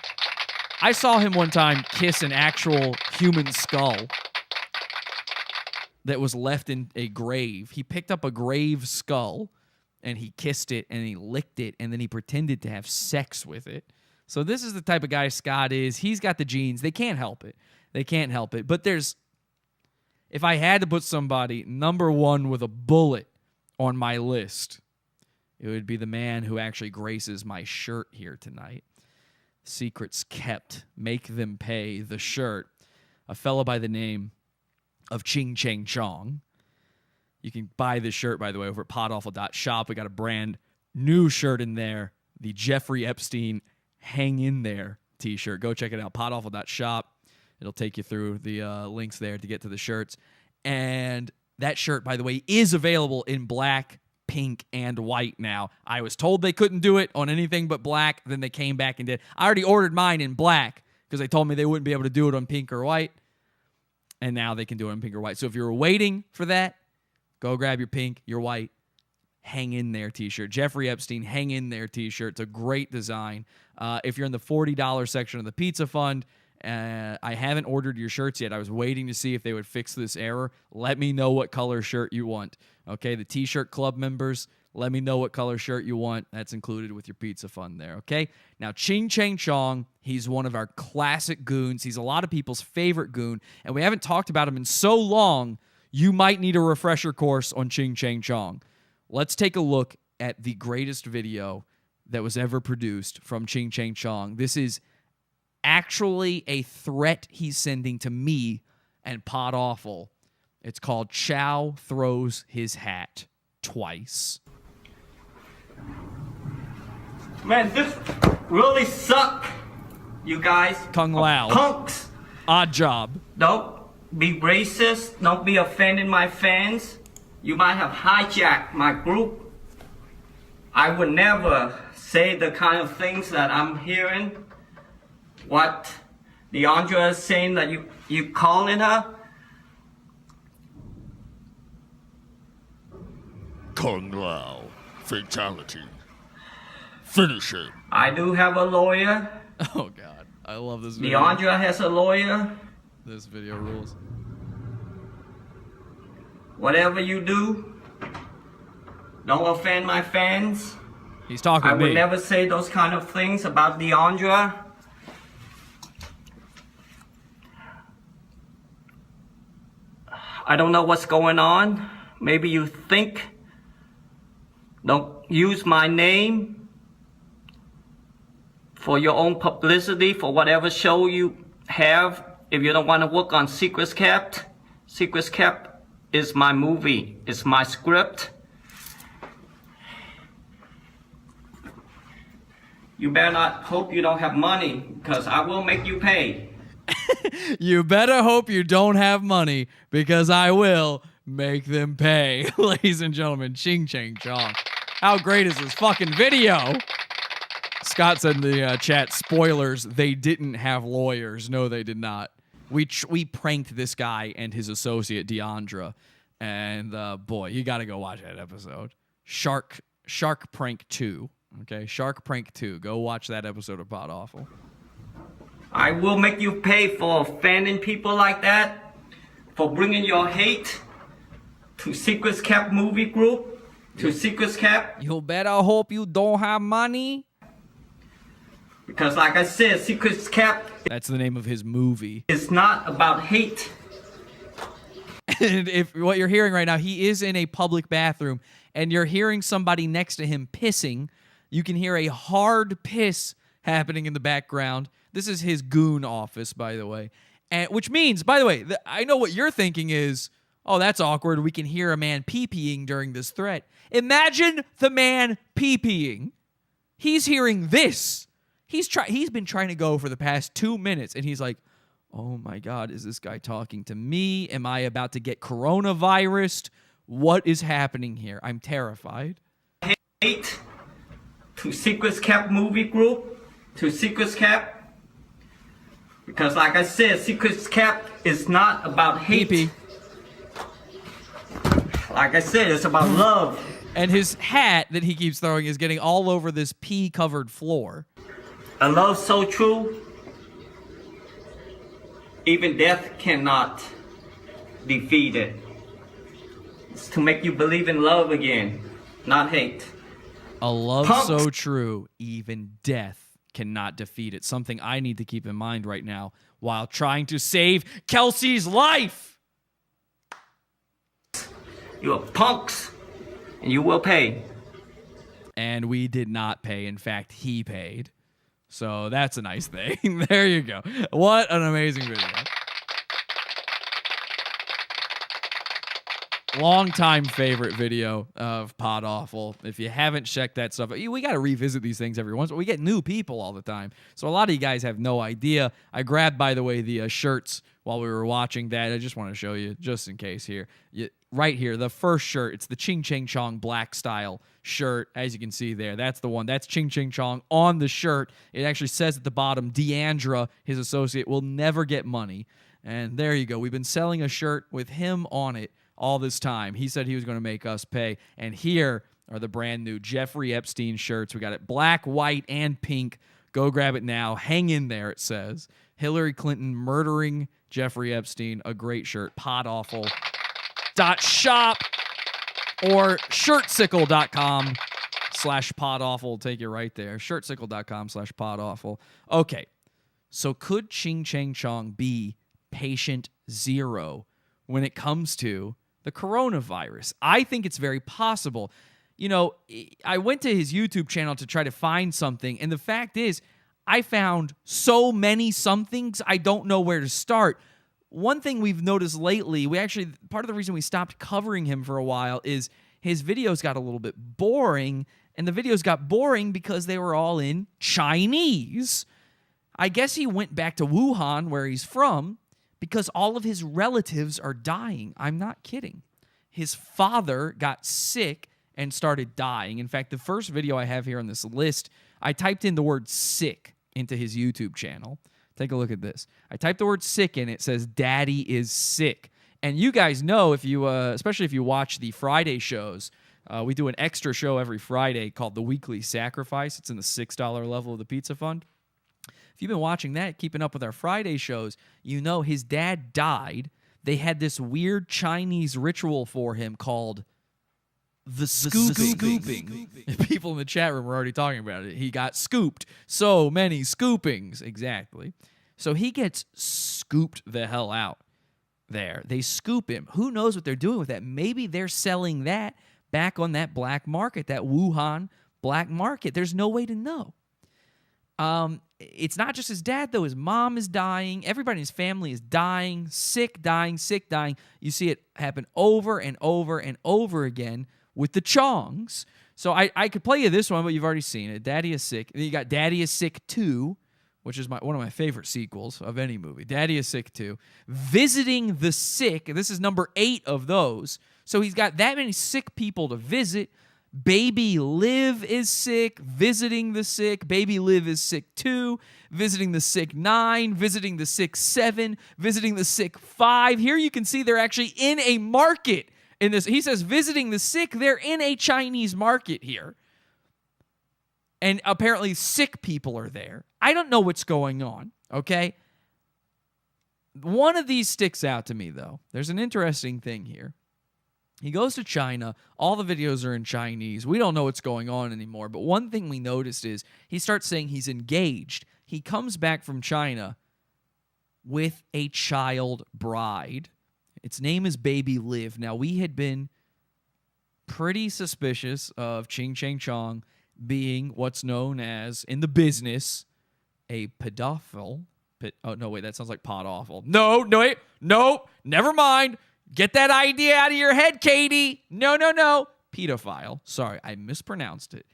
I saw him one time kiss an actual human skull that was left in a grave. He picked up a grave skull, and he kissed it, and he licked it, and then he pretended to have sex with it. So this is the type of guy Scott is. He's got the genes. They can't help it. They can't help it. But if I had to put somebody number one with a bullet on my list, it would be the man who actually graces my shirt here tonight. Secrets kept, make them pay, the shirt. A fellow by the name of Ching Chang Chong. You can buy this shirt, by the way, over at podawful.shop. We got a brand new shirt in there, the Jeffrey Epstein Hang In There t-shirt. Go check it out, podawful.shop. It'll take you through the links there to get to the shirts. And that shirt, by the way, is available in black, pink, and white now. I was told they couldn't do it on anything but black. Then they came back and did. I already ordered mine in black because they told me they wouldn't be able to do it on pink or white. And now they can do it on pink or white. So if you're waiting for that, go grab your pink, your white, Hang In There t-shirt. Jeffrey Epstein Hang In There t-shirt. It's a great design. If you're in the $40 section of the Pizza Fund, I haven't ordered your shirts yet. I was waiting to see if they would fix this error. Let me know what color shirt you want. Okay, the T-shirt club members, let me know what color shirt you want. That's included with your Pizza Fund there, okay? Now, Ching Chang Chong, he's one of our classic goons. He's a lot of people's favorite goon, and we haven't talked about him in so long, you might need a refresher course on Ching Chang Chong. Let's take a look at the greatest video that was ever produced from Ching Chang Chong. This is actually a threat he's sending to me and Pod Awful. It's called Chow Throws His Hat Twice. Man, this really suck, you guys. Kung Lao. Punks. Odd job. Don't be racist. Don't be offending my fans. You might have hijacked my group. I would never say the kind of things that I'm hearing. What Deandra is saying that you calling her? Kung Lao. Fatality. Finish it. I do have a lawyer. Oh, God. I love this video. Deandra has a lawyer. This video rules. Whatever you do, don't offend my fans. He's talking to me. I would never say those kind of things about Deandra. I don't know what's going on. Maybe you think. Don't use my name for your own publicity, for whatever show you have. If you don't want to work on Secrets Kept is my movie. It's my script. You better not hope you don't have money, because I will make you pay. You better hope you don't have money, because I will make them pay. Ladies and gentlemen, Ching Chang Chong. How great is this fucking video? Scott said in the chat, spoilers, they didn't have lawyers. No, they did not. We pranked this guy and his associate, Deandra. And, boy, you got to go watch that episode. Shark Prank 2. Okay, Shark Prank 2. Go watch that episode of Pod Awful. I will make you pay for offending people like that, for bringing your hate to Secrets Kept movie group, to Secrets Kept. You better hope you don't have money. Because like I said, Secrets Kept. That's the name of his movie. It's not about hate. And if what you're hearing right now, he is in a public bathroom, and you're hearing somebody next to him pissing. You can hear a hard piss happening in the background. This is his goon office, by the way. And which means, by the way, I know what you're thinking is, oh, that's awkward. We can hear a man pee-peeing during this threat. Imagine the man pee-peeing. He's hearing this. He's been trying to go for the past 2 minutes, and he's like, oh my God, is this guy talking to me? Am I about to get coronavirus? What is happening here? I'm terrified. Hate to Secrets Kept movie group, to Secrets Kept. Because like I said, Secrets Kept is not about hate. Pee-pee. Like I said, it's about love. And his hat that he keeps throwing is getting all over this pee-covered floor. A love so true, even death cannot defeat it. It's to make you believe in love again, not hate. A love Punks. so true, even death cannot defeat it. Something I need to keep in mind right now while trying to save Kelsey's life. You are punks, and you will pay. And we did not pay. In fact, he paid. So that's a nice thing. There you go. What an amazing video. Long-time favorite video of Pod Awful. If you haven't checked that stuff, we got to revisit these things every once in a while. We get new people all the time. So a lot of you guys have no idea. I grabbed, by the way, the shirts while we were watching that. I just want to show you, just in case here. Right here, the first shirt, it's the Ching Chang Chong black style shirt. As you can see there, that's the one. That's Ching Chang Chong on the shirt. It actually says at the bottom, Deandra, his associate, will never get money. And there you go. We've been selling a shirt with him on it all this time. He said he was going to make us pay. And here are the brand new Jeffrey Epstein shirts. We got it black, white, and pink. Go grab it now. Hang in there, it says. Hillary Clinton murdering Jeffrey Epstein. A great shirt. Podawful.shop or shirtsicle.com/podawful will take you right there. Shirtsicle.com/podawful. Okay, so could Ching Chang Chong be patient zero when it comes to the coronavirus? I think it's very possible. You know, I went to his YouTube channel to try to find something, and the fact is, I found so many somethings, I don't know where to start. One thing we've noticed lately, part of the reason we stopped covering him for a while is his videos got a little bit boring, and the videos got boring because they were all in Chinese. I guess he went back to Wuhan, where he's from, because all of his relatives are dying. I'm not kidding. His father got sick and started dying. In fact, the first video I have here on this list, I typed in the word sick into his YouTube channel. Take a look at this. I typed the word sick in. It says, Daddy is sick. And you guys know, if you, especially if you watch the Friday shows, we do an extra show every Friday called The Weekly Sacrifice. It's in the $6 level of the Pizza Fund. If you've been watching that, keeping up with our Friday shows, you know his dad died. They had this weird Chinese ritual for him called the scooping. People in the chat room were already talking about it. He got scooped. So many scoopings. Exactly. So he gets scooped the hell out there. They scoop him. Who knows what they're doing with that? Maybe they're selling that back on that black market, that Wuhan black market. There's no way to know. It's not just his dad, though. His mom is dying. Everybody in his family is dying, sick, dying, sick, dying. You see it happen over and over and over again with the Chongs. So I could play you this one, but you've already seen it. Daddy is Sick. And then you got Daddy is Sick 2, which is one of my favorite sequels of any movie. Daddy is Sick 2. Visiting the Sick. This is number 8 of those. So he's got that many sick people to visit. Baby Liv is sick, visiting the sick. Baby Liv is sick 2, visiting the sick 9, visiting the sick 7, visiting the sick 5. Here you can see they're actually in a market in this. He says visiting the sick. They're in a Chinese market here. And apparently sick people are there. I don't know what's going on, okay? One of these sticks out to me, though. There's an interesting thing here. He goes to China. All the videos are in Chinese. We don't know what's going on anymore. But one thing we noticed is he starts saying he's engaged. He comes back from China with a child bride. Its name is Baby Liv. Now, we had been pretty suspicious of Ching Chang Chong being what's known as, in the business, a pedophile. Oh, no, wait, that sounds like pot awful. No, wait, no, never mind. Get that idea out of your head, Katie. No. Pedophile. Sorry, I mispronounced it.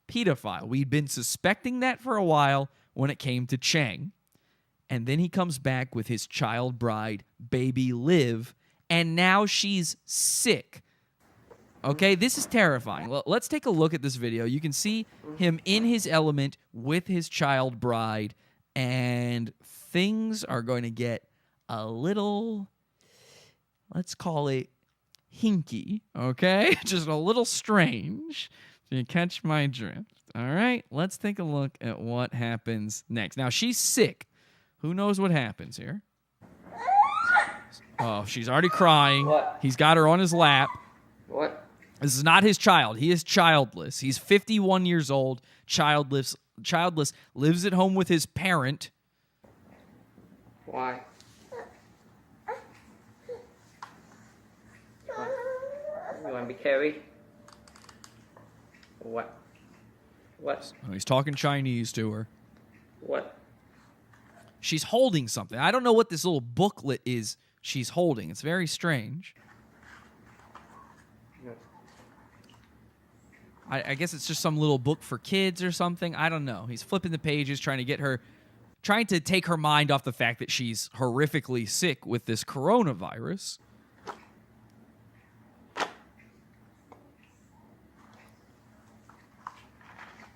Pedophile. We'd been suspecting that for a while when it came to Chang. And then he comes back with his child bride, Baby Liv, and now she's sick. Okay, this is terrifying. Well, let's take a look at this video. You can see him in his element with his child bride, and things are going to get a little, let's call it hinky, okay? Just a little strange. Do you catch my drift? All right, let's take a look at what happens next. Now, she's sick. Who knows what happens here? Oh, she's already crying. What? He's got her on his lap. What? This is not his child. He is childless. He's 51 years old, childless, lives at home with his parent. Why? You want to be carried? What? What? Oh, he's talking Chinese to her. What? She's holding something. I don't know what this little booklet is she's holding. It's very strange. I guess it's just some little book for kids or something. I don't know. He's flipping the pages, trying to take her mind off the fact that she's horrifically sick with this coronavirus.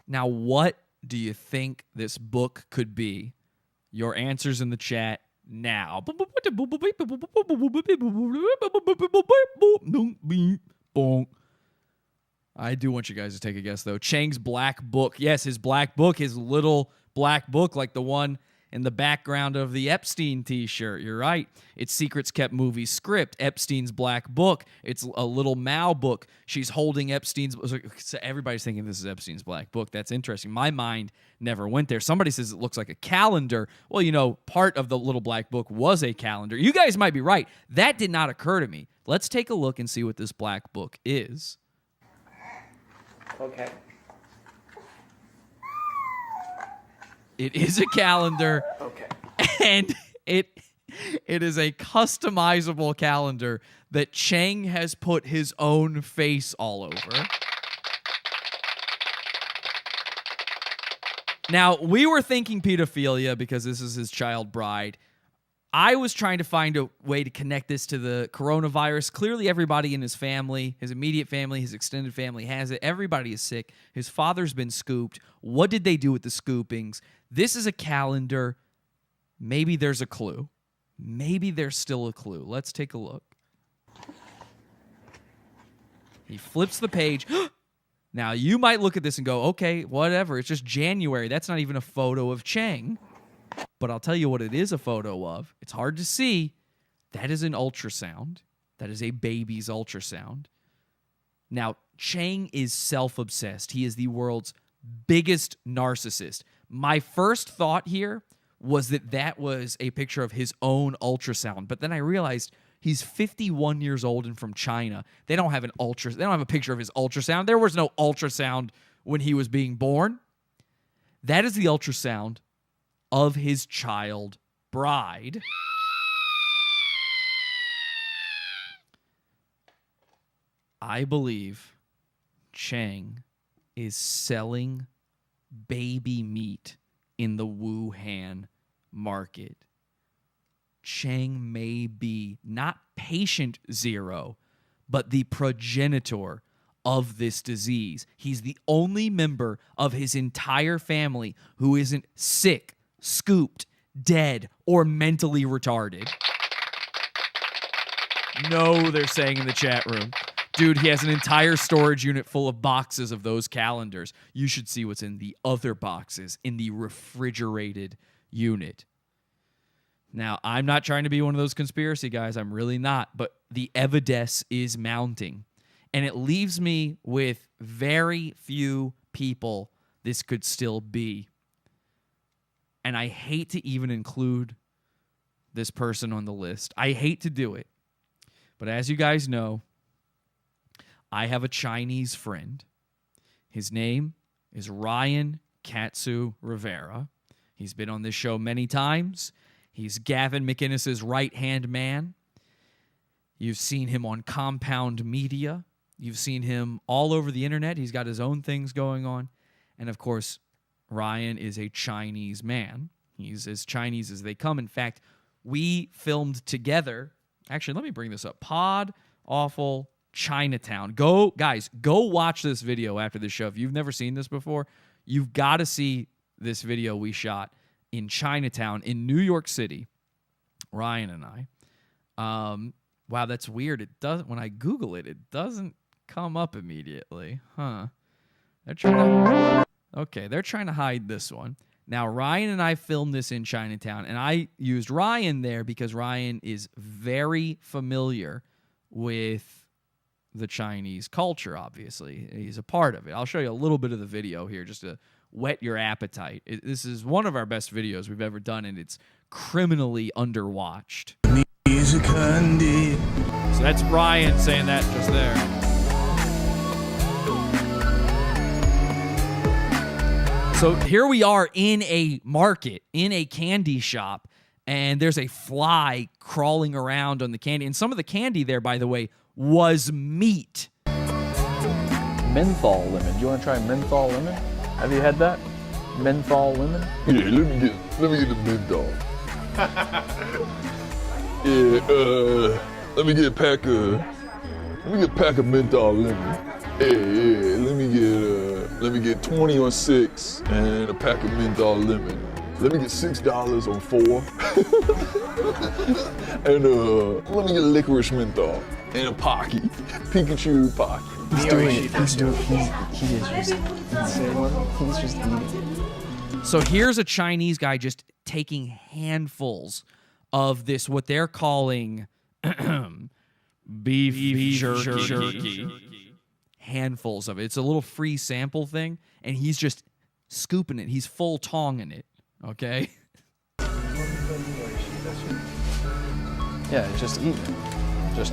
Now, what do you think this book could be? Your answers in the chat now. I do want you guys to take a guess, though. Chang's black book. Yes, his black book, his little black book, like the one in the background of the Epstein t-shirt. You're right. It's Secrets Kept movie script. Epstein's black book. It's a little Mao book. She's holding Epstein's... So everybody's thinking this is Epstein's black book. That's interesting. My mind never went there. Somebody says it looks like a calendar. Well, you know, part of the little black book was a calendar. You guys might be right. That did not occur to me. Let's take a look and see what this black book is. Okay. It is a calendar. Okay. And it is a customizable calendar that Chang has put his own face all over. Now, we were thinking pedophilia because this is his child bride. I was trying to find a way to connect this to the coronavirus. Clearly, everybody in his family, his immediate family, his extended family has it. Everybody is sick. His father's been scooped. What did they do with the scoopings? This is a calendar. Maybe there's a clue. Maybe there's still a clue. Let's take a look. He flips the page. Now, you might look at this and go, okay, whatever. It's just January. That's not even a photo of Chang. But I'll tell you what it is a photo of. It's hard to see. That is an ultrasound. That is a baby's ultrasound. Now, Chang is self-obsessed. He is the world's biggest narcissist. My first thought here was that was a picture of his own ultrasound. But then I realized he's 51 years old and from China. They don't have they don't have a picture of his ultrasound. There was no ultrasound when he was being born. That is the ultrasound of his child bride. I believe Chang is selling baby meat in the Wuhan market. Chang may be not patient zero, but the progenitor of this disease. He's the only member of his entire family who isn't sick, scooped, dead, or mentally retarded. No, they're saying in the chat room. Dude, he has an entire storage unit full of boxes of those calendars. You should see what's in the other boxes in the refrigerated unit. Now, I'm not trying to be one of those conspiracy guys. I'm really not. But the evidence is mounting. And it leaves me with very few people this could still be. And I hate to even include this person on the list. I hate to do it. But as you guys know, I have a Chinese friend. His name is Ryan Katsu Rivera. He's been on this show many times. He's Gavin McInnes's right-hand man. You've seen him on Compound Media. You've seen him all over the internet. He's got his own things going on. And, of course, Ryan is a Chinese man. He's as Chinese as they come. In fact, we filmed together. Actually, let me bring this up. Pod Awful Chinatown. Go watch this video after the show. If you've never seen this before, you've got to see this video we shot in Chinatown in New York City. Ryan and I. Wow, that's weird. It doesn't. When I Google it, it doesn't come up immediately. Huh? They're trying to hide this one. Now, Ryan and I filmed this in Chinatown, and I used Ryan there because Ryan is very familiar with the Chinese culture, obviously. He's a part of it. I'll show you a little bit of the video here just to whet your appetite. This is one of our best videos we've ever done, and it's criminally underwatched. So that's Ryan saying that just there. So here we are in a market, in a candy shop, and there's a fly crawling around on the candy. And some of the candy there, by the way, was meat. Menthol lemon. Do you want to try menthol lemon? Have you had that? Menthol lemon? Yeah, let me get the menthol. Yeah, let me get a pack of menthol lemon. Yeah, let me get 20 on 6 and a pack of menthol lemon. Let me get $6 on 4. And let me get a licorice menthol and a Pocky. Pikachu Pocky. He's just eating. So here's a Chinese guy just taking handfuls of this, what they're calling beef jerky. Handfuls of it. It's a little free sample thing, and he's just scooping it. He's full tonging it. Okay? Yeah, just eating it. Just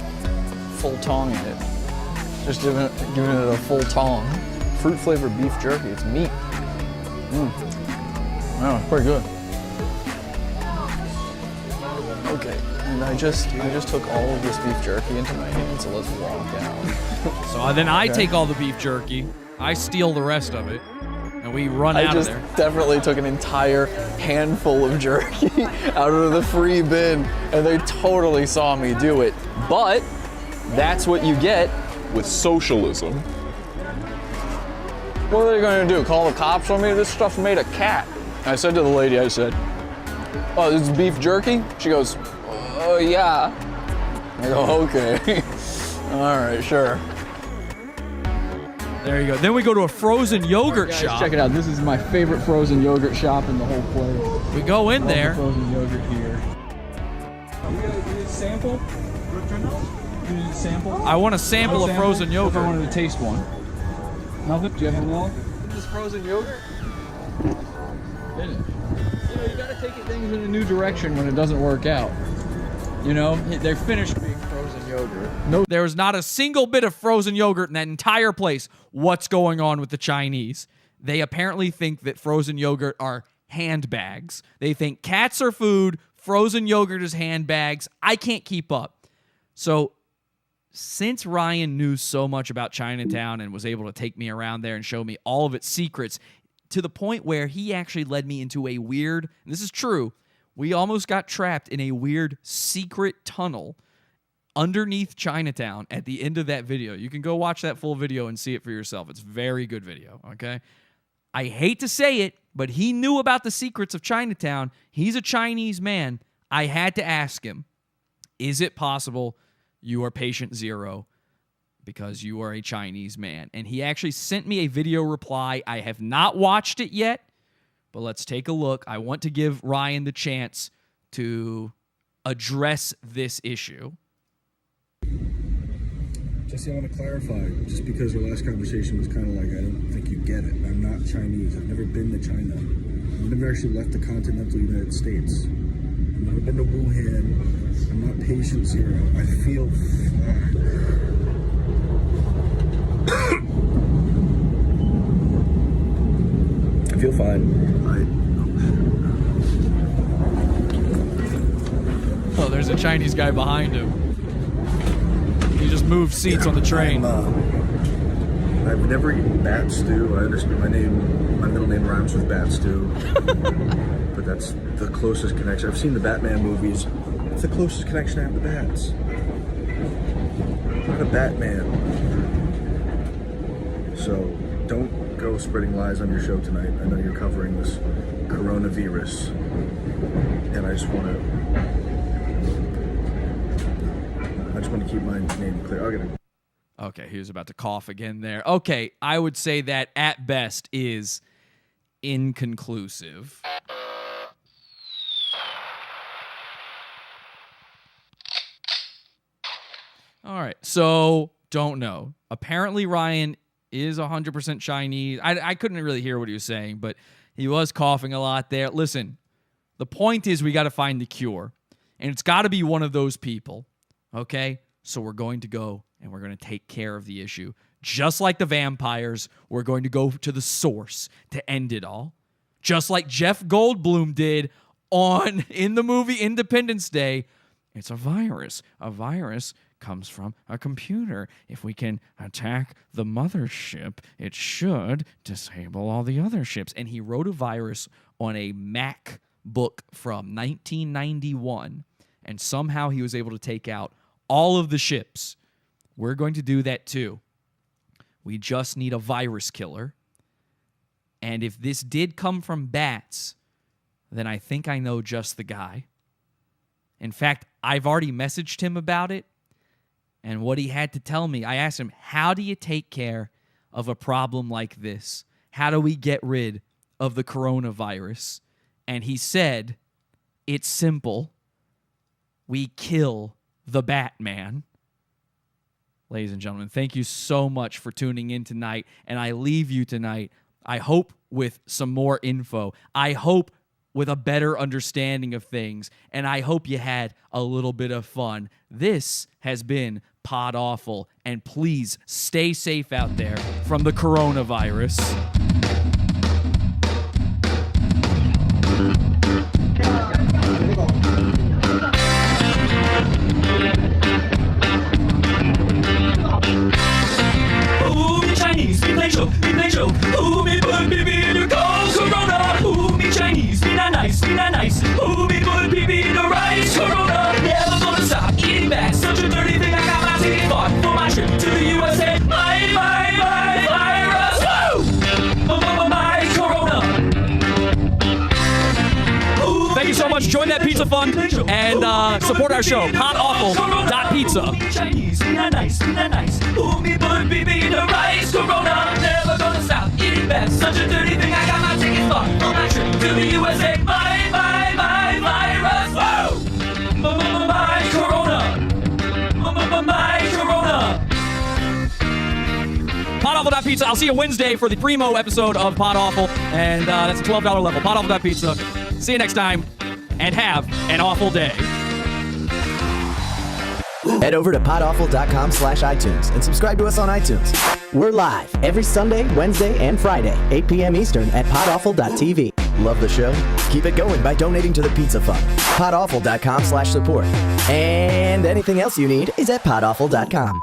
full tonging it. Just giving it a full tong. Fruit flavored beef jerky. It's meat. Wow, it's pretty good. Okay, and I just took all of this beef jerky into my hand, so let's walk out. So then I take all the beef jerky, I steal the rest of it, and we run out of there. I just definitely took an entire handful of jerky out of the free bin, and they totally saw me do it. But that's what you get with socialism. What are they going to do? Call the cops on me? This stuff's made of cat. I said to the lady, I said, "Oh, this is beef jerky?" She goes, "Oh, yeah." I go, "Okay." All right, sure. There you go. Then we go to a frozen yogurt shop. Check it out. This is my favorite frozen yogurt shop in the whole place. We go in Love there. the frozen yogurt here. You need a sample? You need a sample? I want a sample of frozen yogurt. I wanted to taste one. Nothing? Do you have vanilla? This is frozen yogurt? Finish. You know, you gotta take things in a new direction when it doesn't work out. You know, they're finished being frozen yogurt. No, there was not a single bit of frozen yogurt in that entire place. What's going on with the Chinese? They apparently think that frozen yogurt are handbags. They think cats are food, frozen yogurt is handbags. I can't keep up. So since Ryan knew so much about Chinatown and was able to take me around there and show me all of its secrets, to the point where he actually led me into a weird, and this is true, we almost got trapped in a weird secret tunnel underneath Chinatown at the end of that video. You can go watch that full video and see it for yourself. It's a very good video, okay? I hate to say it, but he knew about the secrets of Chinatown. He's a Chinese man. I had to ask him, is it possible you are patient zero because you are a Chinese man? And he actually sent me a video reply. I have not watched it yet, but let's take a look. I want to give Ryan the chance to address this issue. Jesse, I want to clarify, just because our last conversation was kind of like, I don't think you get it. I'm not Chinese. I've never been to China. I've never actually left the continental United States. I've never been to Wuhan. I'm not patient zero. I feel I feel fine. Oh, there's a Chinese guy behind him. He just moved seats on the train. I've never eaten bat stew. I understand my middle name rhymes with bat stew. But that's the closest connection. I've seen the Batman movies. It's the closest connection I have to bats. I'm not a Batman. So don't go spreading lies on your show tonight. I know you're covering this coronavirus. And I just want to keep my name clear. Okay, he was about to cough again there. Okay, I would say that at best is inconclusive. All right, so don't know. Apparently Ryan is 100% Chinese. I couldn't really hear what he was saying, but he was coughing a lot there. Listen, the point is we got to find the cure, and it's got to be one of those people. Okay, so we're going to go and we're going to take care of the issue. Just like the vampires, we're going to go to the source to end it all. Just like Jeff Goldblum did in the movie Independence Day. It's a virus. A virus comes from a computer. If we can attack the mothership, it should disable all the other ships. And he wrote a virus on a Mac book from 1991. And somehow he was able to take out all of the ships. We're going to do that too. We just need a virus killer. And if this did come from bats, then I think I know just the guy. In fact, I've already messaged him about it. And what he had to tell me, I asked him, how do you take care of a problem like this? How do we get rid of the coronavirus? And he said, it's simple. We kill the Batman. Ladies and gentlemen, thank you so much for tuning in tonight. And I leave you tonight, I hope, with some more info. I hope with a better understanding of things. And I hope you had a little bit of fun. This has been Pod Awful. And please stay safe out there from the coronavirus. Chinese, me play show. Ooh, me put pee in the cold Corona. Ooh, me Chinese, me not nice. Ooh, me put pee in the rice Corona. Never gonna stop eating bats. Such a dirty thing. I got my ticket bought for my trip to the USA. My virus. Woo! My Corona. Ooh, thank you so much. Join that pizza fund and support our show. podawful.pizza. Chinese, me not nice. Ooh, me put pee in the rice Corona. Never gonna stop eating bats. Such a dirty thing. I got my ticket bought for my trip to the USA. My virus. Whoa! My Corona. My Corona. podawful.pizza. I'll see you Wednesday for the primo episode of Pod Awful. And that's a $12 level. podawful.pizza. See you next time. And have an awful day. Head over to podawful.com/iTunes and subscribe to us on iTunes. We're live every Sunday, Wednesday, and Friday, 8 p.m. Eastern at podawful.tv. Love the show? Keep it going by donating to the Pizza Fund. podawful.com/support. And anything else you need is at podawful.com.